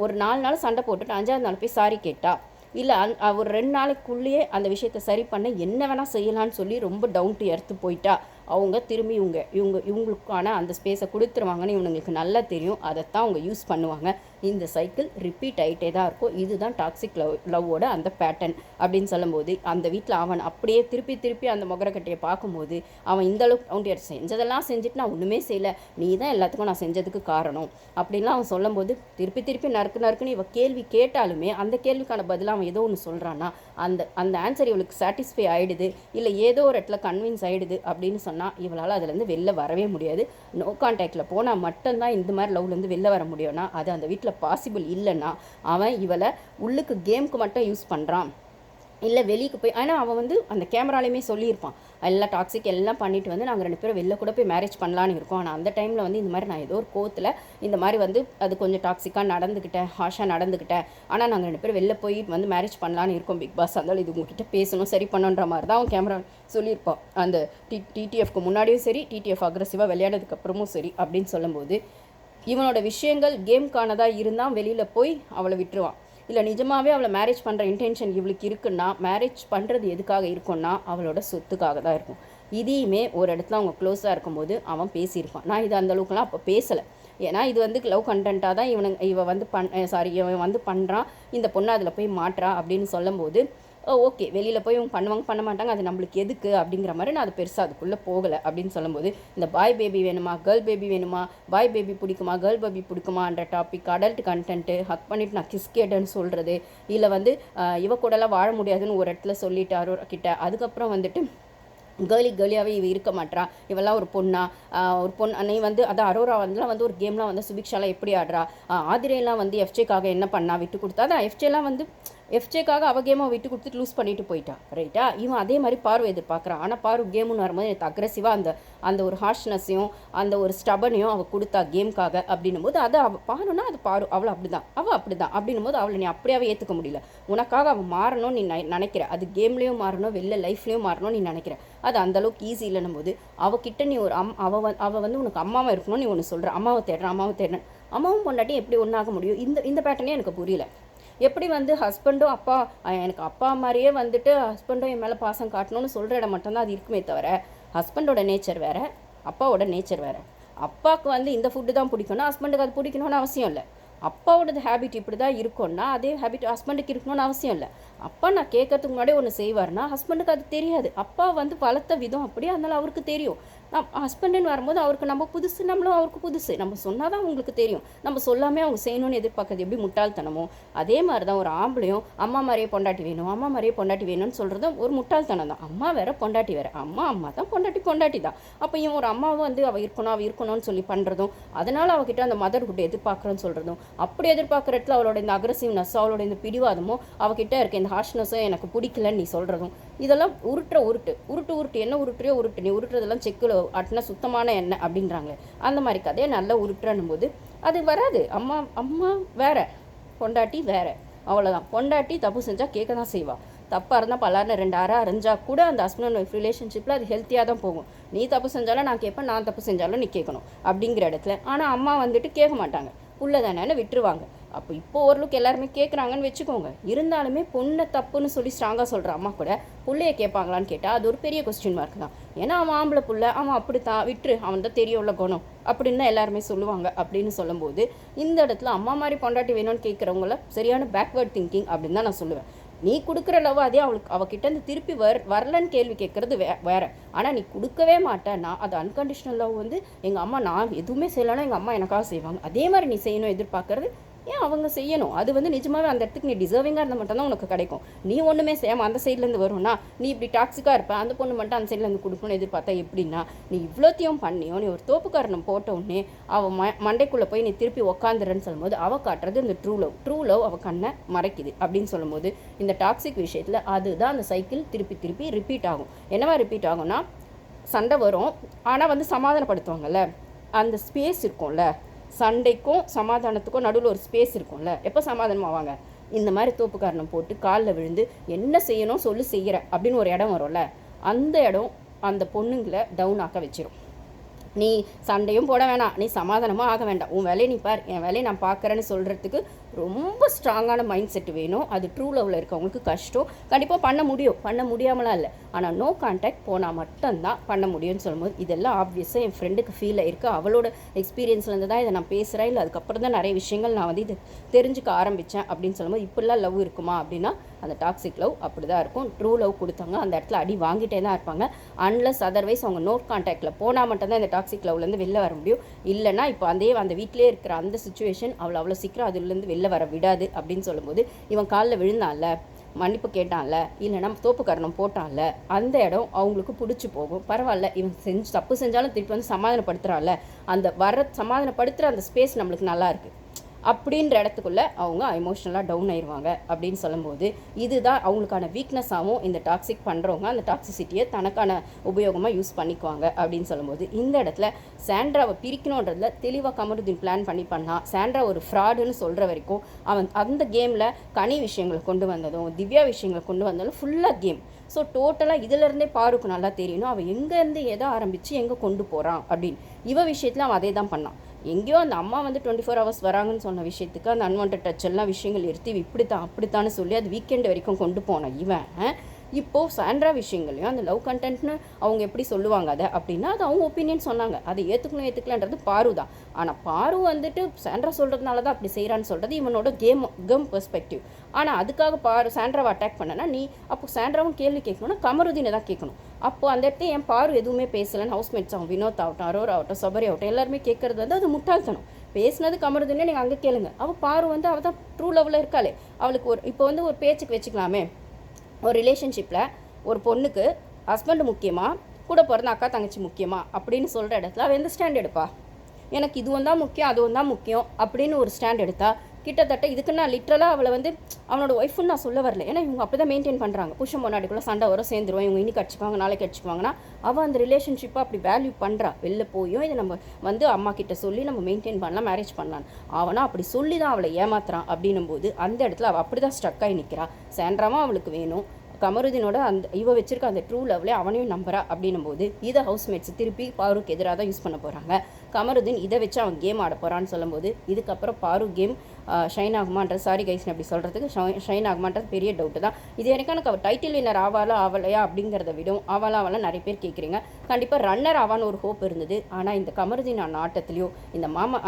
ஒரு 4 நாள் சண்டை போட்டுட்டு 5ஆவது நாள் போய் சாரி கேட்டா, இல்லை ஒரு 2 நாளைக்குள்ளேயே அந்த விஷயத்தை சரி பண்ண என்ன வேணால் செய்யலான்னு சொல்லி ரொம்ப டவுன் டு எர்த்து போயிட்டா அவங்க திரும்பி இவங்களுக்கான அந்த ஸ்பேஸை கொடுத்துருவாங்கன்னு இவங்களுக்கு நல்லா தெரியும். அதைத்தான் அவங்க யூஸ் பண்ணுவாங்க. இந்த சைக்கிள் ரிப்பீட் ஆகிட்டே தான் இருக்கும். இதுதான் டாக்ஸிக் லவ்வோட அந்த பேட்டர்ன் அப்படின்னு சொல்லும்போது, அந்த வீட்டில் அவன் அப்படியே திருப்பி அந்த முகரக்கட்டையை பார்க்கும்போது அவன் இந்த அளவுக்கு கவுண்டியர் செஞ்சதெல்லாம் செஞ்சுட்டு நான் ஒன்றுமே செய்யலை, நீ தான் எல்லாத்துக்கும் நான் செஞ்சதுக்கு காரணம் அப்படின்லாம் அவன் சொல்லும்போது திருப்பி நறுக்குன்னு இவன் கேள்வி கேட்டாலுமே அந்த கேள்விக்கான பதிலாக அவன் ஏதோ ஒன்று சொல்கிறான்னா அந்த ஆன்சர் இவளுக்கு சாட்டிஸ்ஃபை ஆகிடுது, இல்லை ஏதோ ஒரு இடத்துல கன்வின்ஸ் ஆகிடுது அப்படின்னு சொன்னால் இவளால் அதுலேருந்து வெளில வரவே முடியாது. நோ கான்டாக்டில் போனால் மட்டும்தான் இந்த மாதிரி லவ்லேருந்து வெளில வர முடியும்னா அது அந்த வீட்டில் பாசிபிள் இல்லைன்னா அவன் இவளை உள்ளுக்கு கேமுக்கு மட்டும் யூஸ் பண்ணுறான், இல்லை வெளிக்கு போய். ஆனால் அவன் வந்து அந்த கேமராலையுமே சொல்லியிருப்பான், எல்லாம் டாக்ஸிக் எல்லாம் பண்ணிட்டு வந்து நாங்கள் 2 பேரும் வெளில கூட போய் மேரேஜ் பண்ணலான்னு இருக்கோம். ஆனால் அந்த டைமில் வந்து இந்த மாதிரி நான் ஏதோ ஒரு கோவத்தில் இந்த மாதிரி வந்து அது கொஞ்சம் டாக்ஸிக்காக நடந்துக்கிட்டேன், ஹாஷாக நடந்துக்கிட்டேன். ஆனால் நாங்கள் 2 பேரும் வெளில போய் வந்து மேரேஜ் பண்ணலான்னு இருக்கோம் பிக் பாஸ், அதனால் இது உங்ககிட்ட பேசணும் சரி பண்ணுன்ற மாதிரி தான் அவன் கேமரா சொல்லியிருப்பான். அந்த டிடிஎஃப்க்கு முன்னாடியும் சரி, டிடிஎஃப் அக்ரெசிவாக விளையாடுறதுக்கப்புறமும் சரி அப்படின்னு சொல்லும்போது இவனோட விஷயங்கள் கேம்கானதாக இருந்தால் வெளியில் போய் அவளை விட்டுருவான். இல்லை நிஜமாகவே அவளை மேரேஜ் பண்ணுற இன்டென்ஷன் இவளுக்கு இருக்குன்னா, மேரேஜ் பண்ணுறது எதுக்காக இருக்குன்னா அவளோட சொத்துக்காக தான் இருக்கும். இதையுமே ஒரு இடத்துல அவங்க க்ளோஸாக இருக்கும்போது அவன் பேசியிருப்பான். நான் இது அந்தளவுக்குலாம் அப்போ பேசலை, ஏன்னா இது வந்து லவ் கண்டென்ட்டாக தான் இவன் வந்து பண்ணுறான், இந்த பொண்ணு அதில் போய் மாட்டுறா அப்படின்னு சொல்லும்போது ஓகே வெளியில் போய் இவங்க பண்ணுவாங்க பண்ண மாட்டாங்க, அது நம்மளுக்கு எதுக்கு அப்படிங்கிற மாதிரி நான் அது பெருசாக அதுக்குள்ளே போகலை அப்படின்னு சொல்லும்போது, இந்த பாய் பேபி வேணுமா கேர்ள் பேபி வேணுமா, பாய் பேபி பிடிக்குமா கேர்ள் பேபி பிடிக்குமான்ற டாபிக், அடல்ட் கண்டென்ட்டு, ஹக் பண்ணிவிட்டு நான் கிஸ் கேட்டேன்னு சொல்கிறது, இல்லை வந்து இவ கூடலாம் வாழ முடியாதுன்னு ஒரு இடத்துல சொல்லிட்டாரோ கிட்ட, அதுக்கப்புறம் வந்துட்டு கேர்லியாகவே இவ இருக்க மாட்டா, இவெல்லாம் ஒரு பொண்ணா, ஒரு பொண்ணு நீ வந்து அதான் அரோரா வந்து ஒரு கேம்லாம் வந்து சுபிக்ஷாலாம் எப்படி ஆடுறா, ஆதிரையெல்லாம் வந்து எஃப்ஜேக்காக என்ன பண்ணா விட்டு கொடுத்தா, அதான் எஃப்ஜேலாம் வந்து எஃப்ஜேக்காக அவள் கேமை விட்டு கொடுத்துட்டு லூஸ் பண்ணிட்டு போயிட்டா, ரைட்டா? இவன் அதே மாதிரி பார்வை எதிர்பார்க்குறான். ஆனால் பார்வை கேமுன்னு வரும்போது எனக்கு அக்ரெசிவாக அந்த ஒரு ஹார்ஷ்னஸையும் அந்த ஒரு ஸ்டபனையும் அவள் கொடுத்தா கேமுக்காக. அப்படின்னும் போது அதை அவள் பாருன்னா அது பாரு, அவள் அப்படி தான் அப்படின்னும் போது அவளை நீ அப்படியாவே ஏற்றுக்க முடியல. உனக்காக அவள் மாறணும்னு நீ நினைக்கிற, அது கேம்லேயும் மாறணும், வெளில லைஃப்லேயும் மாறணும்னு நீ நினைக்கிற. அது அந்தளவுக்கு ஈஸி இல்லைன்னும் போது அவகிட்ட நீ ஒரு அவள் வந்து உனக்கு அம்மாவை இருக்கணும்னு நீ ஒன்று சொல்கிற, அம்மாவை தேடுறேன். அம்மாவும் பொண்டாட்டி எப்படி ஒன்றாக முடியும்? இந்த பேட்டர்னே எனக்கு புரியல. எப்படி வந்து ஹஸ்பண்டும் அப்பா, எனக்கு அப்பா மாதிரியே வந்துட்டு ஹஸ்பண்டும் என் மேலே பாசம் காட்டணும்னு சொல்கிற இடம் மட்டும்தான் அது இருக்குமே தவிர, ஹஸ்பண்டோட நேச்சர் வேறு, அப்பாவோட நேச்சர் வேறு. அப்பாவுக்கு வந்து இந்த ஃபுட்டு தான் பிடிக்கணும், ஹஸ்பண்டுக்கு அது பிடிக்கணும்னு அவசியம் இல்லை. அப்பாவோடது ஹேபிட் இப்படி தான் இருக்கும்னா அதே ஹேபிட் ஹஸ்பண்டுக்கு இருக்கணும்னு அவசியம் இல்லை. அப்பா நான் கேட்கறதுக்கு முன்னாடியே ஒன்று செய்வார்னா ஹஸ்பண்டுக்கு அது தெரியாது. அப்பா வந்து வளர்த்த விதம் அப்படியே, அதனால் அவருக்கு தெரியும். ஹஸ்பண்டுன்னு வரும்போது அவருக்கு நம்ம புதுசு, நம்மளும் அவருக்கு புதுசு. நம்ம சொன்னால் தான் அவங்களுக்கு தெரியும். நம்ம சொல்லாமே அவங்க செய்யணும்னு எதிர்பார்க்கறது எப்படி முட்டாள்தனமோ அதே மாதிரி தான் ஒரு ஆம்பளையும் அம்மா மாதிரியே பொண்டாட்டி வேணும்னு சொல்கிறதும் ஒரு முட்டாள்தனம் தான். அம்மா வேறு பொண்டாட்டி வேறு. அம்மா தான், பொண்டாட்டி தான். அப்போ இவன் ஒரு அம்மாவை வந்து அவள் இருக்கணும்னு சொல்லி பண்ணுறதும், அதனால் அவகிட்ட அந்த மதர்ஹுட் எதிர்பார்க்குறோன்னு சொல்கிறதும், அப்படி எதிர்பார்க்குற இடத்துல அவளோட இந்த அக்ரெசிவ்னஸ், அவளோட இந்த பிடிவாதமும், அவகிட்ட இருக்க இந்த ஹார்ஷ்னஸும் எனக்கு பிடிக்கலன்னு நீ சொல்கிறதும், இதெல்லாம் உருட்டு என்ன உருட்டுறியோ உருட்டு, நீ உருட்டுறதெல்லாம் செக்கில் ஆட்டினா சுத்தமான எண்ணெய் அப்படின்றாங்களே, அந்த மாதிரி கதையை நல்லா உருட்டுறன்னும் போது அது வராது. அம்மா வேற, பொண்டாட்டி வேற, அவ்வளோதான். பொண்டாட்டி தப்பு செஞ்சால் கேட்க தான் செய்வாள். தப்பாக இருந்தால் பல்லாருன்னு 2 அரை அரைஞ்சால் கூட அந்த ஹஸ்பண்ட் அண்ட் ஒய்ஃப் ரிலேஷன்ஷிப்பில் அது ஹெல்த்தியாக தான் போகும். நீ தப்பு செஞ்சாலும் நான் கேட்பேன், நான் தப்பு செஞ்சாலும் நீ கேட்கணும் அப்படிங்கிற இடத்துல. ஆனால் அம்மா வந்துட்டு கேட்க மாட்டாங்க, புள்ள தானேன்னு விட்டுருவாங்க. அப்போ இப்போ ஓரளவுக்கு எல்லாருமே கேட்குறாங்கன்னு வச்சுக்கோங்க. இருந்தாலுமே பொண்ணை தப்புன்னு சொல்லி ஸ்ட்ராங்காக சொல்கிற அம்மா கூட பிள்ளைய கேட்பாங்களான்னு கேட்டால் அது ஒரு பெரிய கொஸ்டின் மார்க் தான். ஏன்னா அவன் ஆம்பளை புள்ள, அவன் அப்படித்தான், விட்டுரு, அவன் தான் தெரியும்ல குணம் அப்படின்னு தான் எல்லாருமே சொல்லுவாங்க. அப்படின்னு சொல்லும்போது இந்த இடத்துல அம்மா மாதிரி பொண்டாட்டி வேணும்னு கேட்குறவங்கள சரியான பேக்வேர்ட் திங்கிங் அப்படின்னு தான் நான் சொல்லுவேன். நீ கொடுக்குற லவ் அதே அவகிட்ட இருந்து திருப்பி வரலன்னு கேள்வி கேட்குறது வேற. ஆனால் நீ கொடுக்கவே மாட்டேன்னா அது அன்கண்டிஷனல் லவ். வந்து எங்கள் அம்மா நான் எதுவுமே செய்யலைன்னா எங்கள் அம்மா எனக்காக செய்வாங்க, அதே மாதிரி நீ செய்யணும் எதிர்பார்க்கறது ஏன் அவங்க செய்யணும்? அது வந்து நிஜமாகவே அந்த இடத்துக்கு நீ டிசர்விங்காக இருந்தால் மட்டும்தான் உனக்கு கிடைக்கும். நீ ஒன்றுமே செய்யாமல் அந்த சைட்லேருந்து வரும்னா நீ இப்படி டாக்ஸிக்காக இருப்ப, அந்த பொண்ணு மட்டும் அந்த சைட்லேருந்து கொடுக்கணும்னு எதிர்பார்த்தா எப்படின்னா, நீ இவ்வளோத்தையும் பண்ணியும் நீ ஒரு தோப்பு காரணம் போட்டவுடனே அவள் மண்டைக்குள்ளே போய் நீ திருப்பி உக்காந்துறன்னு சொல்லும்போது அவள் காட்டுறது இந்த ட்ரூ லவ் அவள் கண்ணை மறைக்குது அப்படின்னு சொல்லும்போது இந்த டாக்ஸிக் விஷயத்தில் அதுதான் அந்த சைக்கிள் திருப்பி ரிப்பீட் ஆகும். என்னவா ரிப்பீட் ஆகும்னா, சண்டை வரும், ஆனால் வந்து சமாதானப்படுத்துவாங்கல்ல, அந்த ஸ்பேஸ் இருக்கும்ல, சண்டைக்கும் சமாதானத்துக்கும் நடுவில் ஒரு ஸ்பேஸ் இருக்கும்ல, எப்போ சமாதானம் ஆவாங்க? இந்த மாதிரி தோப்பு காரணம் போட்டு காலில் விழுந்து என்ன செய்யணும் செய்கிற அப்படின்னு ஒரு இடம் வரும்ல, அந்த இடம் அந்த பொண்ணுங்களை டவுன் ஆக்க வச்சிரும். நீ சண்டையும் போட வேணாம், நீ சமாதானமாக ஆக வேண்டாம், உன் வேலையை நீ பார், என் வேலையை நான் பார்க்குறேன்னு சொல்கிறதுக்கு ரொம்ப ஸ்ட்ராங்கான மைண்ட் செட் வேணும். அது ட்ரூ லவ்வில் இருக்கவங்களுக்கு கஷ்டம். கண்டிப்பாக பண்ண முடியாமலாம் இல்லை, ஆனால் நோ கான்டாக்ட் போனால் மட்டும்தான் பண்ண முடியும்னு சொல்லும்போது இதெல்லாம் ஆப்வியஸாக என் ஃப்ரெண்டுக்கு ஃபீல் ஆயிருக்கு. அவளோட எக்ஸ்பீரியன்ஸ்லேருந்து தான் இதை நான் பேசுகிறேன். இல்லை அதுக்கப்புறம் தான் நிறைய விஷயங்கள் நான் வந்து இது தெரிஞ்சுக்க ஆரம்பித்தேன் அப்படின்னு சொல்லும்போது இப்படிலாம் லவ் இருக்குமா அப்படின்னா அந்த டாக்ஸிக் லவ் அப்படி தான் இருக்கும். ட்ரூ லவ் கொடுத்தாங்க அந்த இடத்துல அடி வாங்கிட்டே தான் இருப்பாங்க. அன்லஸ் அதர்வைஸ் அவங்க நோ கான்டாக்டில் போனால் மட்டும்தான் இந்த டாக்ஸிக் லவ்லேருந்து வெளில வர முடியும். இல்லைனா இப்போ அந்த வீட்டிலே இருக்கிற அந்த சுச்சுவேஷன் அவ்வளோ சீக்கிரம் அதுலேருந்து வெளில வர விடாது அப்படின்னு சொல்லும்போது இவன் காலில் விழுந்தான்ல, மன்னிப்பு கேட்டான்ல, இல்லைனா தோப்பு காரணம் போட்டான்ல, அந்த இடம் அவங்களுக்கு பிடிச்சி போகும். பரவாயில்ல, இவன் தப்பு செஞ்சாலும் திருப்பி வந்து சமாதானப்படுத்துகிறான்ல, அந்த சமாதானப்படுத்துகிற அந்த ஸ்பேஸ் நம்மளுக்கு நல்லா இருக்குது அப்படின்ற இடத்துக்குள்ளே அவங்க எமோஷ்னலாக டவுன் ஆயிடுவாங்க அப்படின்னு சொல்லும்போது இதுதான் அவங்களுக்கான வீக்னஸாகவும் இந்த டாக்ஸிக் பண்ணுறவங்க அந்த டாக்ஸிசிட்டியை தனக்கான உபயோகமாக யூஸ் பண்ணிக்குவாங்க அப்படின்னு சொல்லும்போது இந்த இடத்துல சாண்ட்ராவை பிரிக்கணுன்றதுல தெளிவாக கமருதீன் பிளான் பண்ணால் சாண்ட்ரா ஒரு ஃப்ராடுன்னு சொல்கிற வரைக்கும் அவன் அந்த கேமில் கனி விஷயங்களை கொண்டு வந்ததும் திவ்யா விஷயங்களை கொண்டு வந்தாலும் ஃபுல்லாக கேம். ஸோ டோட்டலாக இதிலேருந்தே பாருக்கு நல்லா தெரியணும் அவன் எங்கேருந்து எதை ஆரம்பித்து எங்கே கொண்டு போகிறான் அப்படின்னு. இவ விஷயத்தில் அவன் அதே தான் பண்ணான். எங்கேயோ அந்த அம்மா வந்து 24 hours வராங்கன்னு சொன்ன விஷயத்துக்கு அந்த அன்வான்ட் டச் எல்லாம் விஷயங்கள் எடுத்து இப்படித்தான்னு சொல்லி அது வீக்கெண்டு வரைக்கும் கொண்டு போனான் இவன். இப்போது சாண்ட்ரா விஷயங்களையும் அந்த லவ் கண்டென்ட்னு அவங்க எப்படி சொல்லுவாங்க அதை அப்படின்னா அது அவங்க ஒப்பீனியன் சொன்னாங்க, அதை ஏற்றுக்கலன்றது பாரு தான். ஆனால் பாரு வந்துட்டு சாண்ட்ரா சொல்கிறதுனால தான் அப்படி செய்கிறான்னு சொல்கிறது இவனோட கேம் பெர்ஸ்பெக்டிவ். ஆனால் அதுக்காக சாண்ட்ராவை அட்டாக் பண்ணனா நீ அப்போ சாண்ட்ராவும் கேள்வி கேட்கணும்னா கமருதீனை தான் கேட்கணும். அப்போது அந்த இடத்துல என் பாரு எதுவுமே பேசலைன்னு ஹவுஸ்மேட்ஸ் ஆகும், வினோத் ஆகட்டும், அரோரா ஆகட்டும், சபரி ஆகட்டும், எல்லாருமே கேட்குறது வந்து அது முட்டாள்தனம். பேசினது கமருதீனே நீங்கள் அங்கே கேளுங்க. அவள் பாரு வந்து அவள் தான் ட்ரூ லவ்வில் இருக்காளே, அவளுக்கு இப்போ வந்து ஒரு பேச்சுக்கு வச்சுக்கலாமே, ஒரு ரிலேஷன்ஷிப்பில் ஒரு பொண்ணுக்கு ஹஸ்பண்டு முக்கியமா கூட பிறந்த அக்கா தங்கச்சி முக்கியமா அப்படின்னு சொல்கிற இடத்துல அவள் எந்த ஸ்டாண்ட் எடுப்பா? எனக்கு இதுவும் தான் முக்கியம் அதுவும் தான் முக்கியம் அப்படின்னு ஒரு ஸ்டாண்ட் எடுத்தால் கிட்டத்தட்ட இதுக்கு நான் லிட்ரலாக அவளை வந்து அவனோட ஒய்ஃப்னு நான் சொல்ல வரல, ஏன்னா இவங்க அப்படி தான் மெயின்டைன் பண்ணுறாங்க. புருஷன் பொண்டாட்டிக்குள்ளே சண்டை வரும், சேர்ந்துருவோம், இவங்க இன்னைக்கு அடிச்சுக்குவாங்க நாளைக்கு அடிச்சுக்குவாங்கன்னா அவள் அந்த ரிலேஷன்ஷிப்பை அப்படி வேல்யூ பண்ணுறா. வெளில போயும் இதை நம்ம வந்து அம்மா கிட்ட சொல்லி நம்ம மெயின்டைன் பண்ணலாம், மேரேஜ் பண்ணலாம். அவனா அப்படி சொல்லி தான் அவளை ஏமாத்துறான். அப்படின்னும் போது அந்த இடத்துல அவள் அப்படி தான் ஸ்ட்ரக் ஆகி நிற்கிறா. சாண்ட்ராவும் அவளுக்கு வேணும், கமருதீனோட அந்த இவ வச்சிருக்க அந்த ட்ரூ லவ்லே அவனையும் நம்புறா. அப்படின்னும் போது இதை ஹவுஸ்மேட்ஸ் திருப்பி பாருக்கு எதிராக தான் யூஸ் பண்ண போகிறாங்க. கமருதீன் இதை வச்சு அவன் கேம் ஆட போகிறான்னு சொல்லும்போது இதுக்கப்புறம் பாரு கேம் ஷைன் ஆகுமான்றது, சாரி கைஸ் அப்படி சொல்கிறதுக்கு, ஷைன் ஆகுமான்றது பெரிய டவுட்டு தான். இது எனக்கு அவள் டைட்டில் வின்னர் ஆவாலா ஆவலையா அப்படிங்கிறத விடும் ஆவாலாம் நிறைய பேர் கேட்குறீங்க. கண்டிப்பாக ரன்னர் ஆவான்னு ஒரு ஹோப் இருந்தது. ஆனால் இந்த கமருதீன் ஆட்டத்துலையும் இந்த மாமா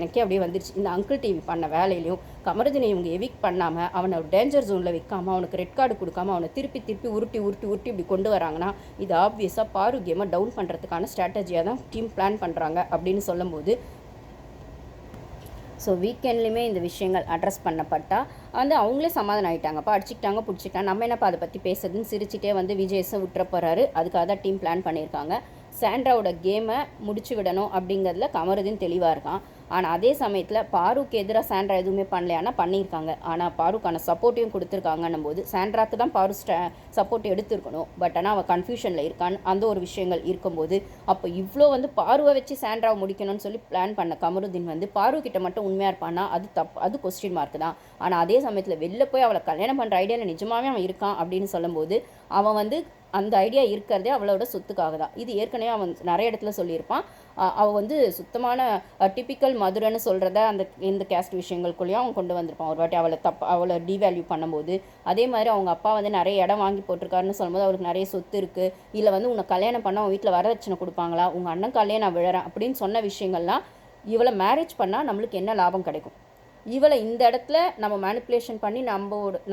எனக்கே அப்படியே வந்துருச்சு, இந்த அங்கிள் டிவி பண்ண வேலையிலையும் கமருதீனை இவங்க எவிக் பண்ணாமல் அவனை ஒரு டேஞ்சர் ஜோனில் வைக்காமல் அவனுக்கு ரெட் கார்டு கொடுக்காம அவனை திருப்பி உருட்டி இப்படி கொண்டு வராங்கன்னா இது ஆப்வியஸாக பாரு கேமை டவுன் பண்ணுறதுக்கான ஸ்ட்ராட்டஜியாக தான் டீம் பிளான் பண்ணுறாங்க அப்படின்னு சொல்லும்போது, ஸோ வீக்கெண்ட்லேயுமே இந்த விஷயங்கள் அட்ரஸ் பண்ணப்பட்டால் வந்து அவங்களே சமாதானம் ஆகிட்டாங்கப்பா, அடிச்சுக்கிட்டாங்க பிடிச்சிக்கிட்டாங்க, நம்ம என்னப்பா அதை பற்றி பேசுறதுன்னு சிரிச்சிட்டே வந்து விஜயஸை விட்டுற போகிறாரு. அதுக்காக தான் டீம் பிளான் பண்ணியிருக்காங்க. சாண்ட்ராவோட கேமை முடிச்சு விடணும் அப்படிங்கிறதுல கமருதீன் தெளிவாக இருக்கான். ஆனால் அதே சமயத்தில் பாருக்கு எதிராக சாண்ட்ரா எதுவுமே பண்ணலையானா பண்ணியிருக்காங்க. ஆனால் பாருக்கான சப்போர்ட்டையும் கொடுத்துருக்காங்கன்னும் போது சாண்ட்ராக்கு தான் பாரு சப்போர்ட் எடுத்துருக்கணும். பட் ஆனால் அவள் கன்ஃபியூஷனில் இருக்கான்னு அந்த ஒரு விஷயங்கள் இருக்கும்போது அப்போ இவ்வளோ வந்து பாருவை வச்சு சாண்ட்ராவை முடிக்கணும்னு சொல்லி பிளான் பண்ண கமருதீன் வந்து பாரு கிட்ட மட்டும் உண்மையாக இருப்பானா அது தப்பு, அது கொஸ்டின் மார்க் தான். ஆனால் அதே சமயத்தில் வெளில போய் அவளை கல்யாணம் பண்ணுற ஐடியாவில் நிஜமாகவே அவன் இருக்கான் அப்படின்னு சொல்லும்போது அவன் வந்து அந்த ஐடியா இருக்கிறதே அவளோட சொத்துக்காக தான். இது ஏற்கனவே அவன் நிறைய இடத்துல சொல்லியிருப்பான். அவள் வந்து சுத்தமான டிப்பிக்கல் மதுரைன்னு சொல்கிறத அந்த இந்த கேஸ்ட் விஷயங்களுக்குள்ளேயும் அவன் கொண்டு வந்திருப்பான். ஒரு வாட்டி அவளை டிவேல்யூ பண்ணும்போது அதே மாதிரி அவங்க அப்பா வந்து நிறைய இடம் வாங்கி போட்டிருக்காருன்னு சொல்லும்போது அவருக்கு நிறைய சொத்து இருக்குது, இல்லை வந்து உன்னை கல்யாணம் பண்ணால் அவன் வீட்டில் வரதட்சணை கொடுப்பாங்களா, உங்கள் அண்ணன் கல்யாணம் நான் விழறேன் அப்படின்னு சொன்ன விஷயங்கள்லாம் இவளை மேரேஜ் பண்ணால் நம்மளுக்கு என்ன லாபம் கிடைக்கும், இவளை இந்த இடத்துல நம்ம மேனிப்புலேஷன் பண்ணி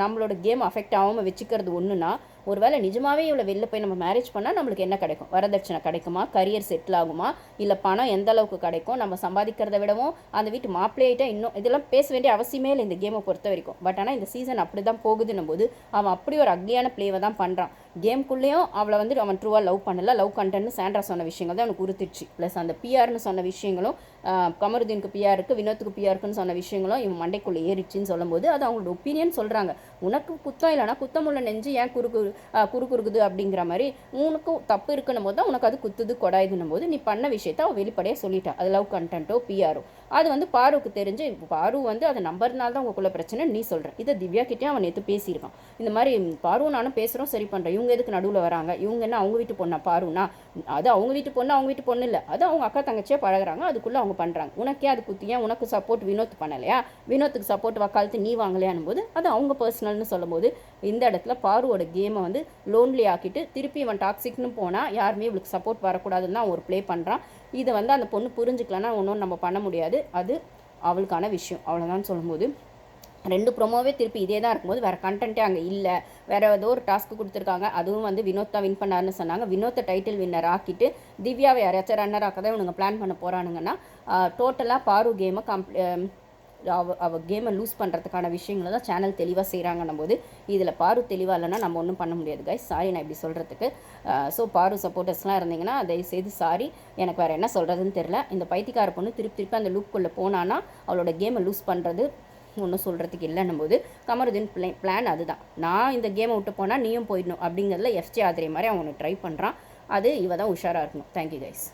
நம்மளோட கேம் அஃபெக்ட் ஆகாமல் வச்சுக்கிறது ஒன்றுனா, ஒருவேளை நிஜமாகவே இவ்வளோ வெளில போய் நம்ம மேரேஜ் பண்ணால் நம்மளுக்கு என்ன கிடைக்கும், வரதட்சணை கிடைக்குமா, கரியர் செட்டில் ஆகுமா, இல்லை பணம் எந்த அளவுக்கு கிடைக்கும், நம்ம சம்பாதிக்கிறத விடவும் அந்த வீட்டு மாப்பிள்ளையிட்ட இன்னும் இதெல்லாம் பேச வேண்டிய அவசியமே இல்லை இந்த கேமை பொறுத்த வரைக்கும். பட் ஆனால் இந்த சீசன் அப்படி தான் போகுதுன்னும் போது அவன் அப்படி ஒரு அக்லியான பிளேவை தான் பண்ணுறான். கேம்குள்ளேயும் அவளை வந்து அவன் ட்ரூவாக லவ் பண்ணல, லவ் கண்டென்ட்னு சாண்ட்ரா சொன்ன விஷயங்கள் தான் அவனுக்கு உறுத்திடுச்சு. ப்ளஸ் அந்த பிஆர்னு சொன்ன விஷயங்களும் கமருதீனுக்கு பிஆர் இருக்குது, வினோத்துக்கு பிஆருக்குன்னு சொன்ன விஷயங்களும் இவன் மண்டைக்குள்ளே ஏறிடுச்சின்னு சொல்லும்போது அது அவங்களோட ஒப்பீனியன் சொல்கிறாங்க. உனக்கு குத்தம் இல்லைனா குத்தமுள்ள நெஞ்சு ஏன் குறுக்குறுக்குது அப்படிங்கிற மாதிரி உனக்கும் தப்பு இருக்குன்னும் போது தான் உனக்கு அது குத்துது கொடாயுதுன்னும் போது நீ பண்ண விஷயத்த அவள் வெளிப்படையாக சொல்லிட்டா. அது லவ் கண்டென்ட்டோ பிஆரோ அது வந்து பாருக்கு தெரிஞ்சு பாரு வந்து அதை நம்பர்னால தான் உங்களுக்குள்ள பிரச்சனை நீ சொல்கிறேன். இதை திவ்யா கிட்டே அவன் நேற்று பேசியிருக்கான். இந்த மாதிரி பாரு நானும் பேசுகிறோம் சரி பண்ணுறேன், இவங்க எதுக்கு நடுவில் வராங்க, இவங்க என்ன அவங்க வீட்டு பொண்ணா பாருனா, அது அவங்க வீட்டு பொண்ணு இல்லை, அது அவங்க அக்கா தங்கச்சியாக பழகுறாங்க, அதுக்குள்ளே அவங்க பண்ணுறாங்க, உனக்கே அது குத்தியா, உனக்கு சப்போர்ட் வினோத் பண்ணலையா, வினோத்துக்கு சப்போர்ட் வக்காலத்து நீ வாங்கலையானும் போது அது அவங்க பர்சனல்னு சொல்லும்போது இந்த இடத்துல பாருவோட கேமை வந்து லோன்லி ஆக்கிட்டு திருப்பி இவன் டாக்ஸிக்னு போனால் யாருமே இவளுக்கு சப்போர்ட் வரக்கூடாதுன்னு தான் ஒரு ப்ளே பண்ணுறான். இதை வந்து அந்த பொண்ணு புரிஞ்சுக்கலன்னா ஒன்றும் நம்ம பண்ண முடியாது, அது அவளுக்கான விஷயம் அவ்வளோதான். சொல்லும்போது 2 ப்ரோமோவே திருப்பி இதே தான் இருக்கும்போது வேறு கண்டென்ட்டே அங்கே இல்லை, வேறு ஏதோ ஒரு டாஸ்க்கு கொடுத்துருக்காங்க, அதுவும் வந்து வினோத் தான் வின் பண்ணாருன்னு சொன்னாங்க. வினோத்தை டைட்டில் வின்னர் ஆக்கிட்டு திவ்யாவை யாராச்சும் ரன்னர் ஆக்க தான் இவனுங்க பிளான் பண்ண போகிறானுங்கன்னா டோட்டலாக பாரு கேமை அவள் கேமை லூஸ் பண்ணுறதுக்கான விஷயங்களை தான் சேனல் தெளிவாக செய்கிறாங்கன்னும் போது இதில் பாரு தெளிவாக இல்லைன்னா நம்ம ஒன்றும் பண்ண முடியாது கைஸ். சாரி நான் இப்படி சொல்கிறதுக்கு. ஸோ பாரு சப்போர்ட்டர்ஸ்லாம் இருந்தீங்கன்னா தயவுசெய்து சாரி, எனக்கு வேறு என்ன சொல்கிறதுன்னு தெரில. இந்த பைத்தியக்கார பொண்ணு திருப்பி அந்த லூப்புக்குள்ளே போனான்னா அவளோட கேமை லூஸ் பண்ணுறது ஒன்றும் சொல்கிறதுக்கு இல்லைன்னும் போது கமருதீன் பிளான் அதுதான், நான் இந்த கேமை விட்டு போனால் நீயும் போயிடணும் அப்படிங்கிறதுல எஃப்ஜே ஆதிரை மாதிரி அவனை ட்ரை பண்ணுறான். அது இவ தான் உஷாராக இருக்கணும். Thank you guys.